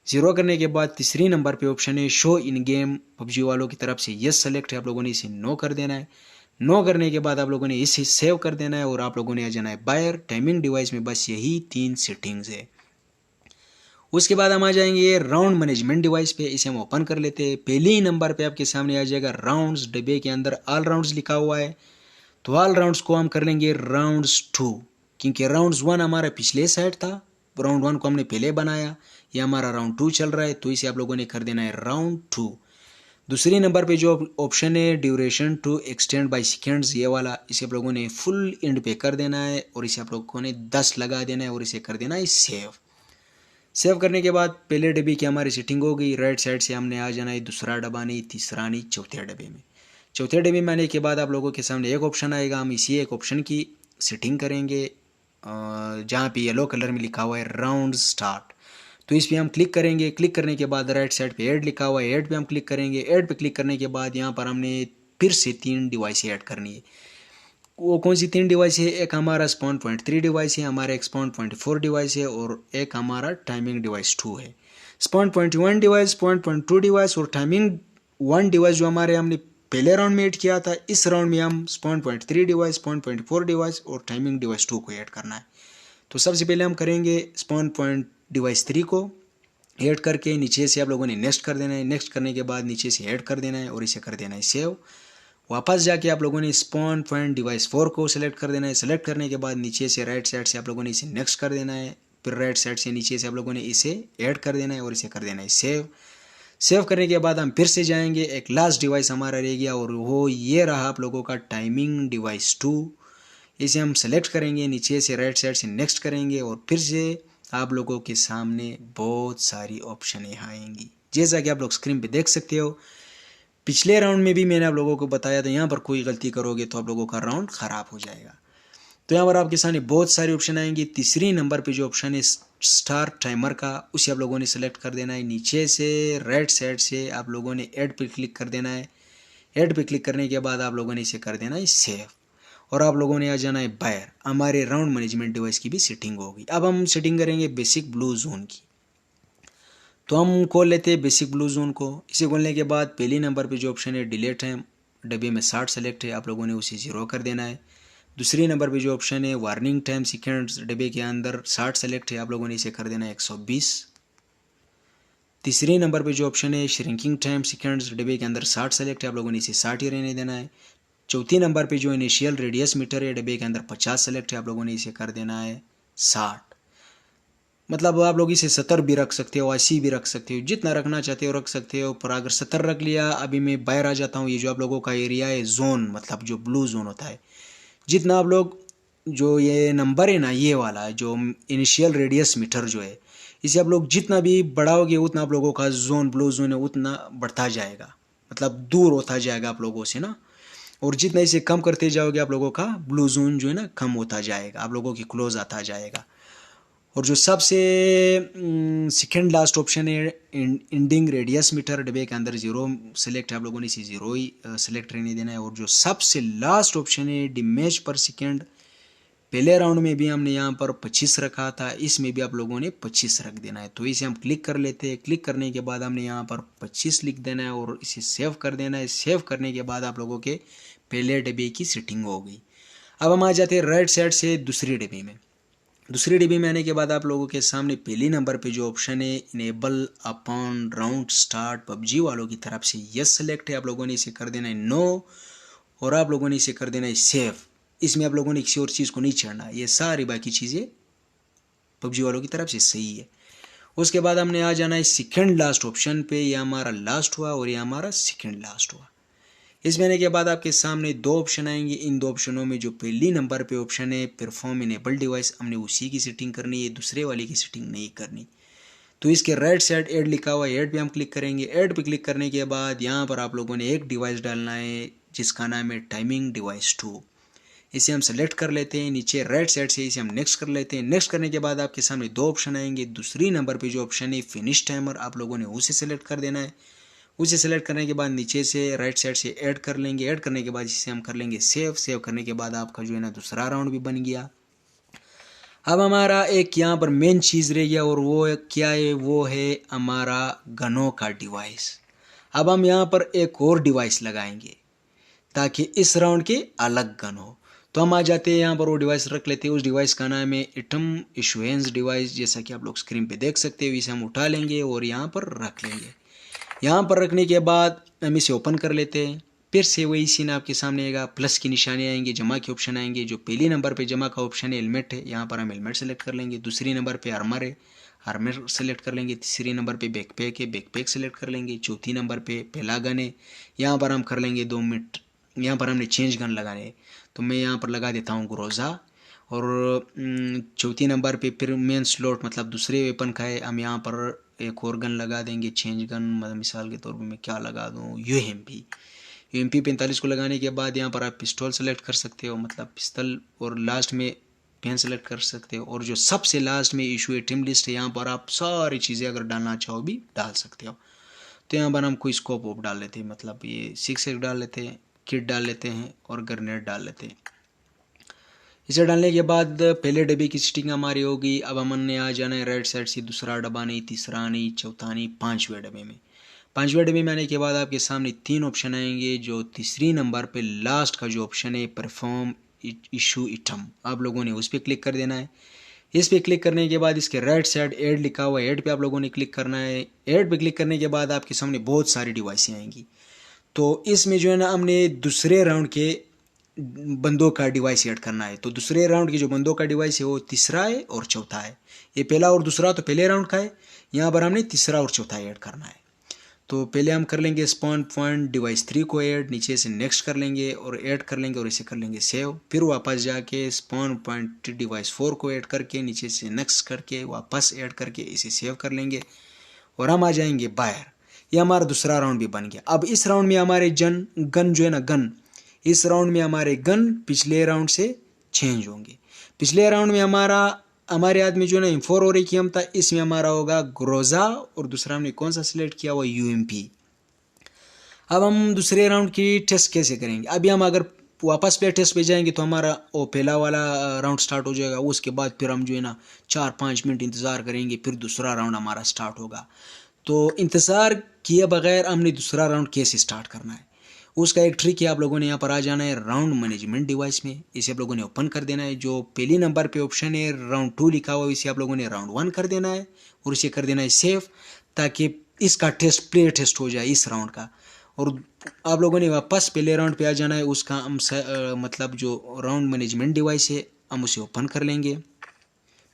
0 करने के बाद तीसरी नंबर पे ऑप्शन है शो इन गेम, पबजी वालों की तरफ से यस सेलेक्ट है, आप लोगों ने इसे नो कर देना है। नो करने के बाद आप लोगों ने इसे सेव कर देना है और आप लोगों ने आ जाना है बाहर। टाइमिंग डिवाइस में बस यही 3 सेटिंग्स है। उसके बाद हम आ जाएंगे राउंड मैनेजमेंट डिवाइस पे, इसे हम ओपन कर लेते हैं। पहले ही नंबर पे आपके सामने आ जाएगा राउंड्स, डब्बे के अंदर ऑल राउंड्स लिखा हुआ है, तो ऑल राउंड्स को हम कर लेंगे राउंड्स 2 क्योंकि राउंड्स 1 हमारा पिछले साइड था, राउंड 1 को हमने पहले बनाया, ये हमारा राउंड 2 चल रहा है, तो इसे आप लोगों ने कर देना है राउंड 2। दूसरे नंबर पे जो ऑप्शन है duration to extend by seconds, ये वाला, इसे आप लोगों ने फुल एंड पे कर देना है और इसे आप लोगों ने 10 लगा देना है और इसे कर देना है सेव। सेव करने के बाद पहले डब्बे की हमारी सेटिंग हो गई। राइट साइड से हमने आ जाना है दूसरा डब्बा नहीं, तीसरा नहीं, चौथे डब्बे में। चौथे डब्बे में आने के बाद आप लोगों के सामने एक ऑप्शन आएगा, हम इसी एक ऑप्शन की सेटिंग करेंगे जहाँ पे येलो कलर में लिखा हुआ है राउंड स्टार्ट, तो इस पर हम क्लिक करेंगे। क्लिक करने के बाद राइट साइड पे ऐड लिखा हुआ है, ऐड पे हम क्लिक करेंगे। ऐड पे क्लिक करने के बाद यहाँ पर हमने फिर से 3 डिवाइस ऐड करनी है। वो कौन सी 3 डिवाइस है, एक हमारा स्पॉन पॉइंट 3 डिवाइस है, हमारा एक स्पॉन पॉइंट 4 डिवाइस है और एक हमारा टाइमिंग डिवाइस 2 है। Spawn point 1 device, spawn point 2 device और टाइमिंग 1 डिवाइस जो हमारे हमने पहले राउंड में ऐड किया था, इस राउंड में हम spawn point 3 device, spawn point 4 device और टाइमिंग डिवाइस 2 को ऐड करना है। तो सबसे पहले हम करेंगे स्पॉन पॉइंट डिवाइस 3 को ऐड करके नीचे से आप लोगों ने नेक्स्ट कर देना है। नेक्स्ट करने के बाद नीचे से ऐड कर देना है और इसे कर देना है सेव। वापस जाके आप लोगों ने स्पॉन पॉइंट डिवाइस 4 को सिलेक्ट कर देना है। सेलेक्ट करने के बाद नीचे से राइट साइड से आप लोगों ने इसे नेक्स्ट कर देना है। फिर राइट साइड से नीचे से आप लोगों ने इसे ऐड कर देना है और इसे कर देना है सेव। सेव करने के बाद हम फिर से जाएंगे, एक लास्ट डिवाइस हमारा रह गया और वो ये रहा आप लोगों का टाइमिंग डिवाइस 2। इसे हम सेलेक्ट करेंगे, नीचे से राइट साइड से नेक्स्ट करेंगे और फिर से आप लोगों के सामने बहुत सारी ऑप्शन आएंगी। जैसा कि आप लोग स्क्रीन पे देख सकते हो, पिछले राउंड में भी मैंने आप लोगों को बताया था यहाँ पर कोई गलती करोगे तो आप लोगों का राउंड ख़राब हो जाएगा। तो यहाँ पर आपके सामने बहुत सारी ऑप्शन आएंगी। तीसरी नंबर पे जो ऑप्शन है स्टार टाइमर का, उसे आप लोगों ने सेलेक्ट कर देना है। नीचे से राइट साइड से आप लोगों ने ऐड पे क्लिक कर देना है। ऐड पे क्लिक करने के बाद आप लोगों ने इसे कर देना है सेव और आप लोगों ने आ जाना है बाहर। हमारे राउंड मैनेजमेंट डिवाइस की भी सेटिंग होगी। अब हम सेटिंग करेंगे बेसिक ब्लू जोन की। तो हम खोल लेते हैं बेसिक ब्लू जोन को। इसे खोलने के बाद पहली नंबर पे जो ऑप्शन है डिलीट है, डब्बे में 60 सेलेक्ट है, आप लोगों ने उसे 0 कर देना है। दूसरी नंबर पे जो ऑप्शन है वार्निंग टाइम सेकेंड्स, डब्बे के अंदर 60 सेलेक्ट है, आप लोगों ने इसे कर देना है 120। तीसरी नंबर पे जो ऑप्शन है श्रिंकिंग टाइम सेकेंड्स, डब्बे के अंदर 60 सेलेक्ट है, आप लोगों ने इसे 60 ही रहने देना है। चौथी नंबर पे जो इनिशियल रेडियस मीटर है, डब्बे के अंदर 50 सेलेक्ट है, आप लोगों ने इसे कर देना है 60। मतलब आप लोग इसे 70 भी रख सकते हो, 80 भी रख सकते हो, जितना रखना चाहते हो रख सकते हो। पर अगर 70 रख लिया, अभी मैं बाहर आ जाता हूँ। ये जो आप लोगों का एरिया है जोन, मतलब जो ब्लू जोन होता है, जितना आप लोग जो ये नंबर है ना, ये वाला जो इनिशियल रेडियस मीटर जो है, इसे आप लोग जितना भी बढ़ाओगे उतना आप लोगों का जोन, ब्लू जोन है, उतना बढ़ता जाएगा, मतलब दूर होता जाएगा आप लोगों से ना। और जितना इसे कम करते जाओगे आप लोगों का ब्लू जोन जो है ना कम होता जाएगा, आप लोगों की क्लोज आता जाएगा। और जो सबसे सेकेंड लास्ट ऑप्शन है एंडिंग रेडियस मीटर, डब्बे के अंदर 0 सेलेक्ट है, आप लोगों ने इसे 0 ही सेलेक्ट रहने देना है। और जो सबसे लास्ट ऑप्शन है डिमेज पर सेकेंड, पहले राउंड में भी हमने यहाँ पर 25 रखा था, इसमें भी आप लोगों ने 25 रख देना है। तो इसे हम क्लिक कर लेते हैं। क्लिक करने के बाद हमने यहाँ पर 25 लिख देना है और इसे सेव कर देना है। सेव करने के बाद आप लोगों के पहले डब्बे की सेटिंग हो गई। अब हम आ जाते हैं राइट साइड से दूसरी डब्बे में। दूसरी डब्बी में आने के बाद आप लोगों के सामने पहली नंबर पे जो ऑप्शन है enable upon round start PUBG वालों की तरफ से यस सेलेक्ट है, आप लोगों ने इसे कर देना है नो और आप लोगों ने इसे कर देना है सेव। इसमें आप लोगों ने किसी और चीज़ को नहीं छेड़ना, ये सारी बाकी चीज़ें पबजी वालों की तरफ से सही है। उसके बाद हमने आ जाना है सेकेंड लास्ट ऑप्शन पे, ये हमारा लास्ट हुआ और ये हमारा सेकेंड लास्ट हुआ। इसमें आने के बाद आपके सामने दो ऑप्शन आएंगे। इन दो ऑप्शनों में जो पहली नंबर पे ऑप्शन है परफॉर्म इनेबल डिवाइस, हमने उसी की सेटिंग करनी है, दूसरे वाले की सेटिंग नहीं करनी। तो इसके राइट साइड ऐड लिखा हुआ है, ऐड पे हम क्लिक करेंगे। ऐड पे क्लिक करने के बाद यहाँ पर आप लोगों ने एक डिवाइस डालना है जिसका नाम है टाइमिंग डिवाइस 2। इसे हम सेलेक्ट कर लेते हैं। नीचे राइट साइड से इसे हम नेक्स्ट कर लेते हैं। नेक्स्ट करने के बाद आपके सामने दो ऑप्शन आएंगे। दूसरी नंबर पे जो ऑप्शन है फिनिश टाइमर, आप लोगों ने उसे सेलेक्ट कर देना है। उसे सेलेक्ट करने के बाद नीचे से राइट साइड से ऐड कर लेंगे। ऐड करने के बाद इसे हम कर लेंगे सेव। सेव करने के बाद आपका जो है ना दूसरा राउंड भी बन गया। अब हमारा एक यहाँ पर मेन चीज़ रह गया और वो क्या है, वो है हमारा गनों का डिवाइस। अब हम यहाँ पर एक और डिवाइस लगाएंगे ताकि इस राउंड के अलग गन हो। तो हम आ जाते हैं यहाँ पर, वो डिवाइस रख लेते हैं। उस डिवाइस का नाम है एटम इशुएंस डिवाइस, जैसा कि आप लोग स्क्रीन पे देख सकते हो। इसे हम उठा लेंगे और यहाँ पर रख लेंगे। यहाँ पर रखने के बाद हम इसे ओपन कर लेते हैं। फिर से वही सीन आपके सामने आएगा, प्लस की निशानी आएंगे, जमा के ऑप्शन आएंगे। जो पहली नंबर पे जमा का ऑप्शन है हेलमेट है, यहाँ पर हम हेलमेट सेलेक्ट कर लेंगे। दूसरी नंबर पे आर्मर है, आर्मर सेलेक्ट कर लेंगे। तीसरी नंबर पे बैकपैक है, बैकपैक सेलेक्ट कर लेंगे। चौथी नंबर पे पहला गन है, यहाँ पर हम कर लेंगे 2 मिनट। यहाँ पर हमने चेंज गन लगाने है, तो मैं यहाँ पर लगा देता हूँ ग्रोजा। और चौथी नंबर पे फिर मेन स्लॉट मतलब दूसरे वेपन का है, हम यहाँ पर एक और गन लगा देंगे, चेंज गन। मतलब मिसाल के तौर पे मैं क्या लगा दूँ, यूएमपी 45 को लगाने के बाद यहाँ पर आप पिस्टल सेलेक्ट कर सकते हो, मतलब पिस्तल, और लास्ट में पेन सेलेक्ट कर सकते हो। और जो सबसे लास्ट में इशू है टीम लिस्ट है, यहाँ पर आप सारी चीज़ें अगर डालना चाहो भी डाल सकते हो। तो यहाँ पर हम कोई स्कोप ऑप डाल लेते हैं, मतलब ये 6x डाल लेते हैं, किट डाल लेते हैं और ग्रेनेड डाल लेते हैं। इसे डालने के बाद पहले डब्बे की सेटिंग हमारी होगी। अब हमने आ जाना है राइट साइड से, दूसरा डब्बा नहीं, तीसरा नहीं, चौथा नहीं, पाँचवें डब्बे में। पाँचवें डब्बे में आने के बाद आपके सामने 3 ऑप्शन आएंगे। जो तीसरी नंबर पे लास्ट का जो ऑप्शन है परफॉर्म इशू इटम, आप लोगों ने उस पर क्लिक कर देना है। इस पर क्लिक करने के बाद इसके राइट साइड ऐड लिखा हुआ है, ऐड पे आप लोगों ने क्लिक करना है। ऐड पे क्लिक करने के बाद आपके सामने बहुत सारी डिवाइसें आएंगी। तो इसमें जो है ना हमने दूसरे राउंड के बंदों का डिवाइस ऐड करना है। तो दूसरे राउंड की जो बंदों का डिवाइस है वो तीसरा है और चौथा है। ये पहला और दूसरा तो पहले राउंड का है, यहाँ पर हमने तीसरा और चौथा ऐड करना है। तो पहले हम कर लेंगे स्पॉन पॉइंट डिवाइस 3 को ऐड, नीचे से नेक्स्ट कर लेंगे और ऐड कर लेंगे और इसे कर लेंगे सेव। फिर वापस जाके स्पॉन पॉइंट डिवाइस 4 को ऐड करके नीचे से नेक्स्ट करके वापस ऐड करके इसे सेव कर लेंगे और हम आ जाएंगे बाहर। ये हमारा दूसरा राउंड भी बन गया। अब इस राउंड में हमारे गन जो है ना, गन इस राउंड में हमारे गन पिछले राउंड से चेंज होंगे। पिछले राउंड में हमारे हाथ में जो है ना M4 और AKM था, इसमें हमारा होगा ग्रोजा और दूसरा हमने कौन सा सिलेक्ट किया हुआ UMP। अब हम दूसरे राउंड की टेस्ट कैसे करेंगे। अभी हम अगर वापस प्ले टेस्ट पे जाएंगे तो हमारा वो पहला वाला राउंड स्टार्ट हो जाएगा। उसके बाद फिर हम जो है ना 4-5 मिनट इंतज़ार करेंगे, फिर दूसरा राउंड हमारा स्टार्ट होगा। तो इंतज़ार किए बगैर हमने दूसरा राउंड कैसे स्टार्ट करना है, उसका एक ट्रिक है। आप लोगों ने यहाँ पर आ जाना है राउंड मैनेजमेंट डिवाइस में, इसे आप लोगों ने ओपन कर देना है। जो पहली नंबर पे ऑप्शन है राउंड 2 लिखा हुआ है, इसे आप लोगों ने राउंड 1 कर देना है और इसे कर देना है सेव, ताकि इसका प्ले टेस्ट हो जाए इस राउंड का। और आप लोगों ने वापस पहले राउंड पे आ जाना है। उसका हम मतलब जो राउंड मैनेजमेंट डिवाइस है हम उसे ओपन कर लेंगे।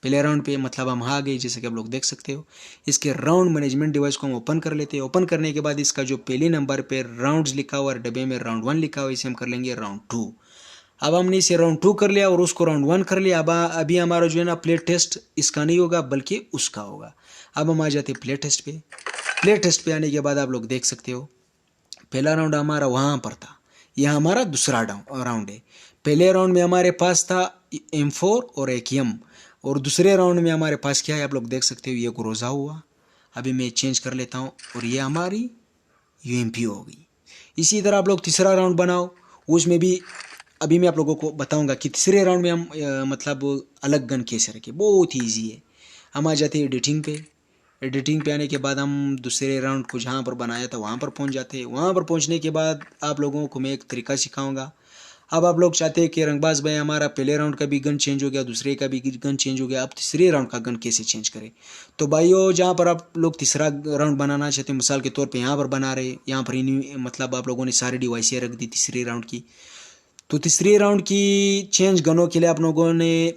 पहले राउंड पे मतलब हम आ गए, जैसे कि आप लोग देख सकते हो। इसके राउंड मैनेजमेंट डिवाइस को हम ओपन कर लेते हैं। ओपन करने के बाद इसका जो पहले नंबर पे राउंड्स लिखा हुआ है डब्बे में राउंड 1 लिखा हुआ है, इसे हम कर लेंगे राउंड 2। अब हमने इसे राउंड 2 कर लिया और उसको राउंड 1 कर लिया। अब अभी हमारा जो है ना प्ले टेस्ट इसका नहीं होगा बल्कि उसका होगा। अब हम आ जाते हैं प्ले टेस्ट पे। प्ले टेस्ट पे आने के बाद आप लोग देख सकते हो पहला राउंड हमारा वहाँ पर था, यह हमारा दूसरा राउंड है। पहले राउंड में हमारे पास था M4 और AKM और दूसरे राउंड में हमारे पास क्या है आप लोग देख सकते हो, ये ग्रोजा हुआ। अभी मैं चेंज कर लेता हूँ और ये हमारी UMP हो गई। इसी तरह आप लोग तीसरा राउंड बनाओ, उसमें भी अभी मैं आप लोगों को बताऊंगा कि तीसरे राउंड में हम मतलब अलग गन कैसे रखें। बहुत ही ईजी है। हम आ जाते हैं एडिटिंग पे। एडिटिंग पे आने के बाद हम दूसरे राउंड को जहाँ पर बनाया था वहाँ पर पहुँच जाते हैं। वहाँ पर पहुँचने के बाद आप लोगों को मैं एक तरीका सिखाऊंगा। अब आप लोग चाहते हैं कि रंगबाज भाई हमारा पहले राउंड का भी गन चेंज हो गया, दूसरे का भी गन चेंज हो गया, अब तीसरे राउंड का गन कैसे चेंज करें। तो भाइयों जहाँ पर आप लोग तीसरा राउंड बनाना चाहते हैं, मिसाल के तौर पे यहाँ पर बना रहे, यहाँ पर मतलब आप लोगों ने सारी डिवाइसें रख दी तीसरे राउंड की। तो तीसरे राउंड की चेंज गनों के लिए आप लोगों ने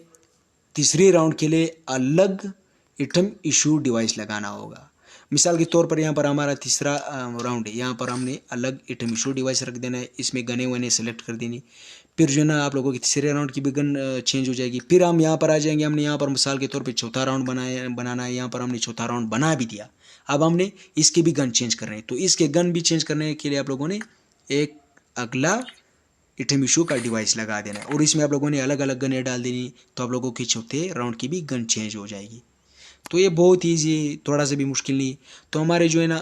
तीसरे राउंड के लिए अलग इटम इशू डिवाइस लगाना होगा। मिसाल के तौर पर यहाँ पर हमारा तीसरा राउंड है, यहाँ पर हमने अलग इटम इशू डिवाइस रख देना है, इसमें गने वने सेलेक्ट कर देनी। फिर जो है ना आप लोगों की तीसरे राउंड की भी गन चेंज हो जाएगी। फिर हम यहाँ पर आ जाएंगे, हमने यहाँ पर मिसाल के तौर पे चौथा राउंड बनाना है, यहाँ पर हमने चौथा राउंड बना भी दिया। अब हमने इसके भी गन चेंज करने हैं, तो इसके गन भी चेंज करने के लिए आप लोगों ने एक अगला इटम इशू का डिवाइस लगा देना है और इसमें आप लोगों ने अलग अलग गनें डाल देनी, तो आप लोगों की चौथे राउंड की भी गन चेंज हो जाएगी। तो ये बहुत ईजी है, थोड़ा सा भी मुश्किल नहीं। तो हमारे जो है ना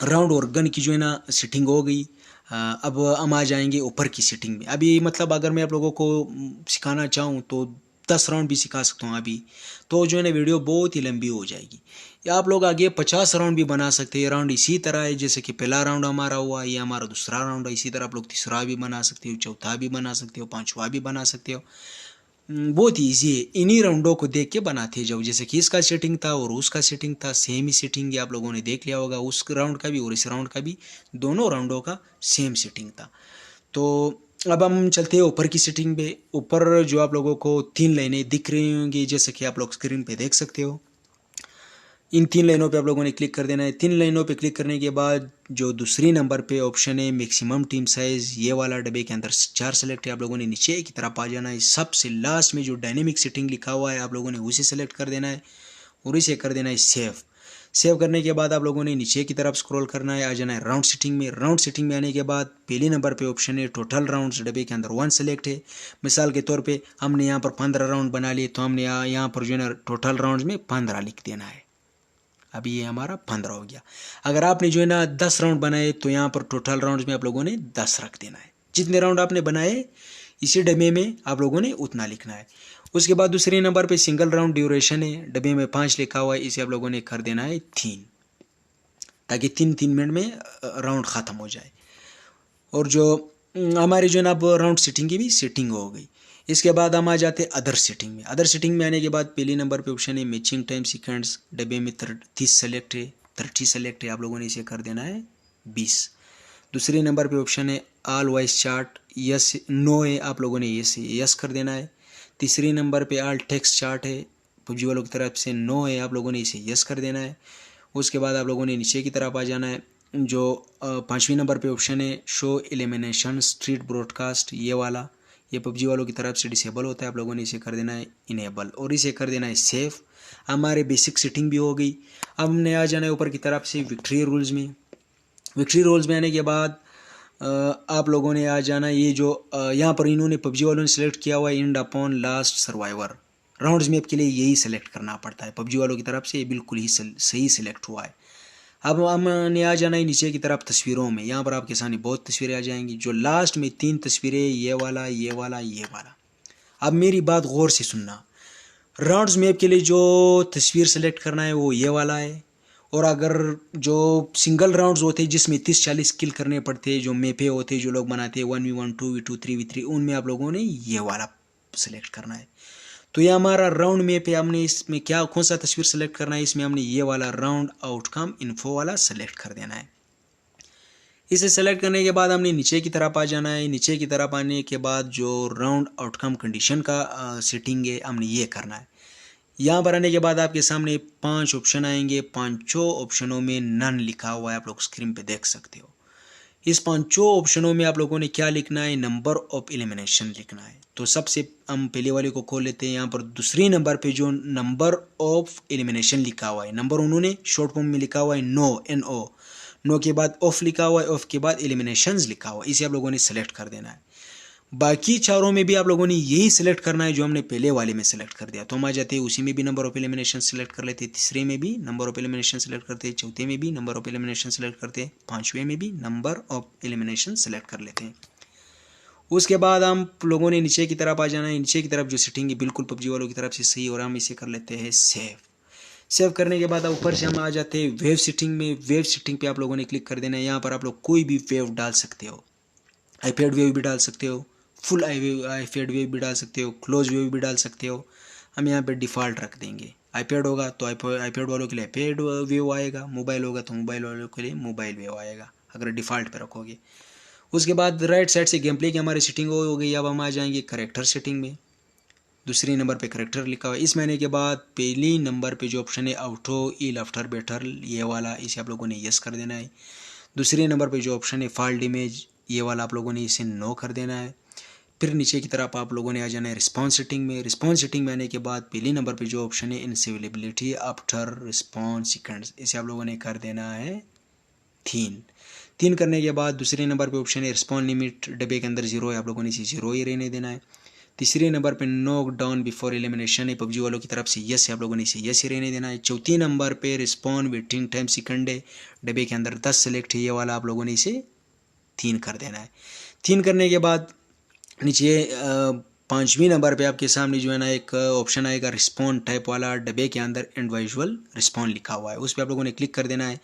राउंड और गन की जो है ना सेटिंग हो गई। अब हम आ जाएंगे ऊपर की सेटिंग में। अभी मतलब अगर मैं आप लोगों को सिखाना चाहूँ तो 10 राउंड भी सिखा सकता हूँ अभी, तो जो है ना वीडियो बहुत ही लंबी हो जाएगी। या आप लोग आगे 50 राउंड भी बना सकते हैं। राउंड इसी तरह है जैसे कि पहला राउंड हमारा हुआ, ये हमारा दूसरा राउंड है। इसी तरह आप लोग तीसरा भी बना सकते हो, चौथा भी बना सकते हो, पांचवा भी बना सकते हो। बहुत ही ईजी है, इन्हीं राउंडों को देख के बनाते जाओ। जैसे कि इसका सेटिंग था और उसका सेटिंग था, सेम ही सेटिंग है, आप लोगों ने देख लिया होगा। उस राउंड का भी और इस राउंड का भी, दोनों राउंडों का सेम सेटिंग था। तो अब हम चलते हैं ऊपर की सेटिंग पे। ऊपर जो आप लोगों को 3 लाइनें दिख रही होंगी, जैसे कि आप लोग स्क्रीन पे देख सकते हो। इन 3 लाइनों पे आप लोगों ने क्लिक कर देना है। 3 लाइनों पे क्लिक करने के बाद जो दूसरी नंबर पे ऑप्शन है मैक्सिमम टीम साइज, ये वाला डब्बे के अंदर 4 सेलेक्ट है, आप लोगों ने नीचे की तरफ आ जाना है। सबसे लास्ट में जो डायनेमिक सेटिंग लिखा हुआ है आप लोगों ने उसे सेलेक्ट कर देना है और इसे कर देना है सेव। सेव करने के बाद आप लोगों ने नीचे की तरफ स्क्रॉल करना है, आ जाना है राउंड सेटिंग में। राउंड सेटिंग में आने के बाद पहले नंबर पे ऑप्शन है टोटल राउंड्स, डब्बे के अंदर 1 सेलेक्ट है। मिसाल के तौर पे हमने यहाँ पर 15 राउंड बना लिए, तो हमने यहाँ पर जो है ना टोटल राउंड्स में 15 लिख देना है। अभी ये हमारा 15 हो गया। अगर आपने जो है ना 10 राउंड बनाए तो यहाँ पर टोटल राउंड्स में आप लोगों ने 10 रख देना है। जितने राउंड आपने बनाए इसी डब्बे में आप लोगों ने उतना लिखना है। उसके बाद दूसरे नंबर पे सिंगल राउंड ड्यूरेशन है, डब्बे में 5 लिखा हुआ है, इसे आप लोगों ने कर देना है 3, ताकि 3 मिनट में राउंड ख़त्म हो जाए। और जो हमारी जो है ना अब राउंड सेटिंग की भी सेटिंग हो गई। इसके बाद हम आ जाते हैं अदर सेटिंग में। अदर सेटिंग में आने के बाद पहले नंबर पे ऑप्शन है मैचिंग टाइम सीक्वेंस, डब्बे में 30 सेलेक्ट है, 30 सेलेक्ट है, आप लोगों ने इसे कर देना है 20। दूसरे नंबर पे ऑप्शन है all voice chart, yes no है, आप लोगों ने यस कर देना है। तीसरे नंबर पे ऑल टेक्स्ट चार्ट है, पबजी वालों की तरफ से नो है, आप लोगों ने इसे यस कर देना है। उसके बाद आप लोगों ने नीचे की तरफ आ जाना है। जो 5वें नंबर पे ऑप्शन है शो एलिमिनेशन स्ट्रीट ब्रॉडकास्ट, ये वाला, ये पबजी वालों की तरफ से डिसेबल होता है, आप लोगों ने इसे कर देना है इनेबल और इसे कर देना है सेफ। हमारे बेसिक सेटिंग भी हो गई। अब हमने आ जाना है ऊपर की तरफ से विक्ट्री रूल्स में। विक्ट्री रूल्स में आने के बाद आप लोगों ने आ जाना, ये जो यहाँ पर इन्होंने पबजी वालों ने सेलेक्ट किया हुआ है and upon last survivor, rounds map के लिए यही सेलेक्ट करना पड़ता है, पबजी वालों की तरफ से ये बिल्कुल ही सही सेलेक्ट हुआ है। अब हमने आ जाना है नीचे की तरफ तस्वीरों में। यहाँ पर आपके सामने बहुत तस्वीरें आ जाएंगी। जो लास्ट में 3 तस्वीरें, ये वाला, ये वाला, ये वाला। अब मेरी बात गौर से सुनना, राउंड्स मैप के लिए जो तस्वीर सेलेक्ट करना है वो ये वाला है। और अगर जो सिंगल राउंड्स होते हैं जिसमें 30-40 किल करने पड़ते हैं, जो मैपे होते हैं जो लोग बनाते हैं 1v1, 2v2, 3v3, उनमें आप लोगों ने ये वाला सेलेक्ट करना है। तो ये हमारा राउंड मैप है। हमने इसमें क्या कौन सा तस्वीर सेलेक्ट करना है, इसमें हमने ये वाला राउंड आउटकम इन्फो वाला सेलेक्ट कर देना है। इसे सेलेक्ट करने के बाद हमने नीचे की तरफ आ जाना है। नीचे की तरफ आने के बाद जो राउंड आउटकम कंडीशन का सेटिंग है हमने ये करना है। यहाँ पर आने के बाद आपके सामने 5 ऑप्शन आएंगे। 5 ऑप्शनों में नन लिखा हुआ है, आप लोग स्क्रीन पे देख सकते हो। इस 5 ऑप्शनों में आप लोगों ने क्या लिखना है, नंबर ऑफ एलिमिनेशन लिखना है। तो सबसे हम पहले वाले को खोल लेते हैं। यहाँ पर दूसरी नंबर पे जो नंबर ऑफ एलिमिनेशन लिखा हुआ है, नंबर उन्होंने शॉर्ट फॉर्म में लिखा हुआ है NO, नो के बाद ऑफ लिखा हुआ है, ऑफ के बाद एलिमिनेशंस लिखा हुआ है, इसे आप लोगों ने सेलेक्ट कर देना है। बाकी चारों में भी आप लोगों ने यही सिलेक्ट करना है जो हमने पहले वाले में सेलेक्ट कर दिया। तो हम आ जाते हैं उसी में भी नंबर ऑफ एलिमिनेशन सेलेक्ट कर लेते हैं, तीसरे में भी नंबर ऑफ एलिमिनेशन सेलेक्ट करते हैं, चौथे में भी नंबर ऑफ एलिमिनेशन सेलेक्ट करते हैं, 5वें में भी नंबर ऑफ एलिमिनेशन सेलेक्ट कर लेते हैं। उसके बाद हम लोगों ने नीचे की तरफ आ जाना है। नीचे की तरफ जो सेटिंग है बिल्कुल पबजी वालों की तरफ से सही, और हम इसे कर लेते हैं सेव। सेव करने के बाद ऊपर से हम आ जाते हैं वेव सेटिंग में। वेव सेटिंग पे आप लोगों ने क्लिक कर देना है। यहाँ पर आप लोग कोई भी वेव डाल सकते हो, आईपैड वेव भी डाल सकते हो, फुल आईपैड वेव भी डाल सकते हो, क्लोज वेव भी डाल सकते हो। हम यहाँ पे डिफ़ॉल्ट रख देंगे। आईपैड होगा तो आईपैड वालों के लिए आईपैड वेव आएगा, मोबाइल होगा तो मोबाइल वालों के लिए मोबाइल वेव आएगा अगर डिफ़ॉल्ट पे रखोगे। उसके बाद राइट साइड से गेम प्ले की हमारी सेटिंग हो गई। अब हम आ जाएंगे करेक्टर सेटिंग में। दूसरी नंबर पे करेक्टर लिखा हुआ है। इसमें आने के बाद पहली नंबर पे जो ऑप्शन है आउटो इल आफ्टर बेटर, ये वाला, इसे आप लोगों ने यस कर देना है। दूसरे नंबर पे जो ऑप्शन है फॉल्ट इमेज, ये वाला आप लोगों ने इसे नो कर देना है। फिर नीचे की तरफ आप लोगों ने आ जाना है रिस्पॉन्स सेटिंग में। रिस्पॉन्स सेटिंग में आने के बाद पहले नंबर पे जो ऑप्शन है इनसेलेबिलिटी आफ्टर रिस्पॉन्स सीक्वेंस, इसे आप लोगों ने कर देना है 3 करने के बाद दूसरे नंबर पे ऑप्शन है रिस्पॉन्स लिमिट, डब्बे के अंदर 0 है, आप लोगों ने इसे 0 ही रहने देना है। तीसरे नंबर पे नॉक डाउन बिफोर एलिमिनेशन है, पबजी वालों की तरफ से यस है, आप लोगों ने इसे यस ही रहने देना है। चौथी नंबर पे रिस्पॉन्स वेटिंग टाइम सेकंड है, डब्बे के अंदर 10 सेलेक्ट है, ये वाला आप लोगों ने इसे 3 कर देना है। 3 करने के बाद नीचे 5वें नंबर पे आपके सामने जो है ना एक ऑप्शन आएगा रिस्पॉन्ड टाइप वाला, डब्बे के अंदर इंडिविजुअल रिस्पॉन्ड लिखा हुआ है, उस पर आप लोगों ने क्लिक कर देना है।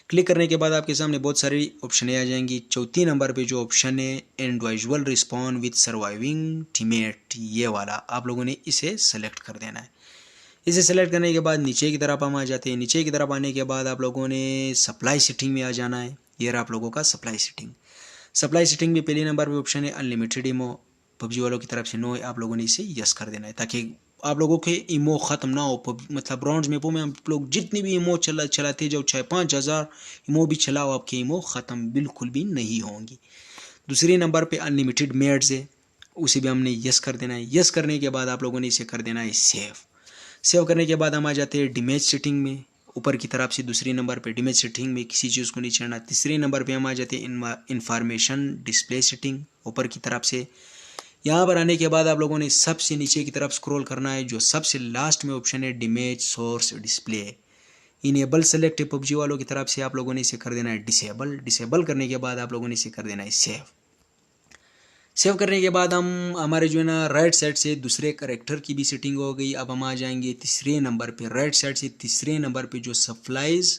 क्लिक करने के बाद आपके सामने बहुत सारी ऑप्शनें आ जाएंगी। चौथी नंबर पे जो ऑप्शन है individual respond with surviving teammate, ये वाला आप लोगों ने इसे सेलेक्ट कर देना है। इसे सेलेक्ट करने के बाद नीचे की तरफ हम आ जाते हैं। नीचे की तरफ आने के बाद आप लोगों ने सप्लाई सेटिंग में आ जाना है। ये रहा आप लोगों का सप्लाई सेटिंग। सप्लाई सेटिंग में पहले नंबर पे ऑप्शन है अनलिमिटेड इमो, पबजी वालों की तरफ से नो है, आप लोगों ने इसे यस कर देना है ताकि आप लोगों के इमो ख़त्म ना हो। मतलब राउंड्स में हम लोग जितनी भी इमो चलाते जाओ, चाहे 5000 इमो भी चलाओ, आपके इमो ख़त्म बिल्कुल भी नहीं होंगी। दूसरे नंबर पे अनलिमिटेड मेड्स है, उसे भी हमने यस कर देना है। यस करने के बाद आप लोगों ने इसे कर देना है सेव। सेव करने के बाद हम आ जाते हैं डिमेज सेटिंग में। ऊपर की तरफ से दूसरे नंबर पे डिमेज सेटिंग में किसी चीज़ को नहीं छेड़ना। तीसरे नंबर पे हम आ जाते हैं इंफॉर्मेशन डिस्प्ले सेटिंग, ऊपर की तरफ से। यहाँ पर आने के बाद आप लोगों ने सबसे नीचे की तरफ स्क्रॉल करना है। जो सबसे लास्ट में ऑप्शन है damage source display, enable select है पबजी वालों की तरफ से, आप लोगों ने इसे कर देना है डिसेबल। डिसेबल करने के बाद आप लोगों ने इसे कर देना है सेव। सेव करने के बाद हम हमारे जो है ना राइट साइड से दूसरे करेक्टर की भी सेटिंग हो गई। अब हम आ जाएंगे तीसरे नंबर पे, राइट साइड से तीसरे नंबर पे जो सप्लाईज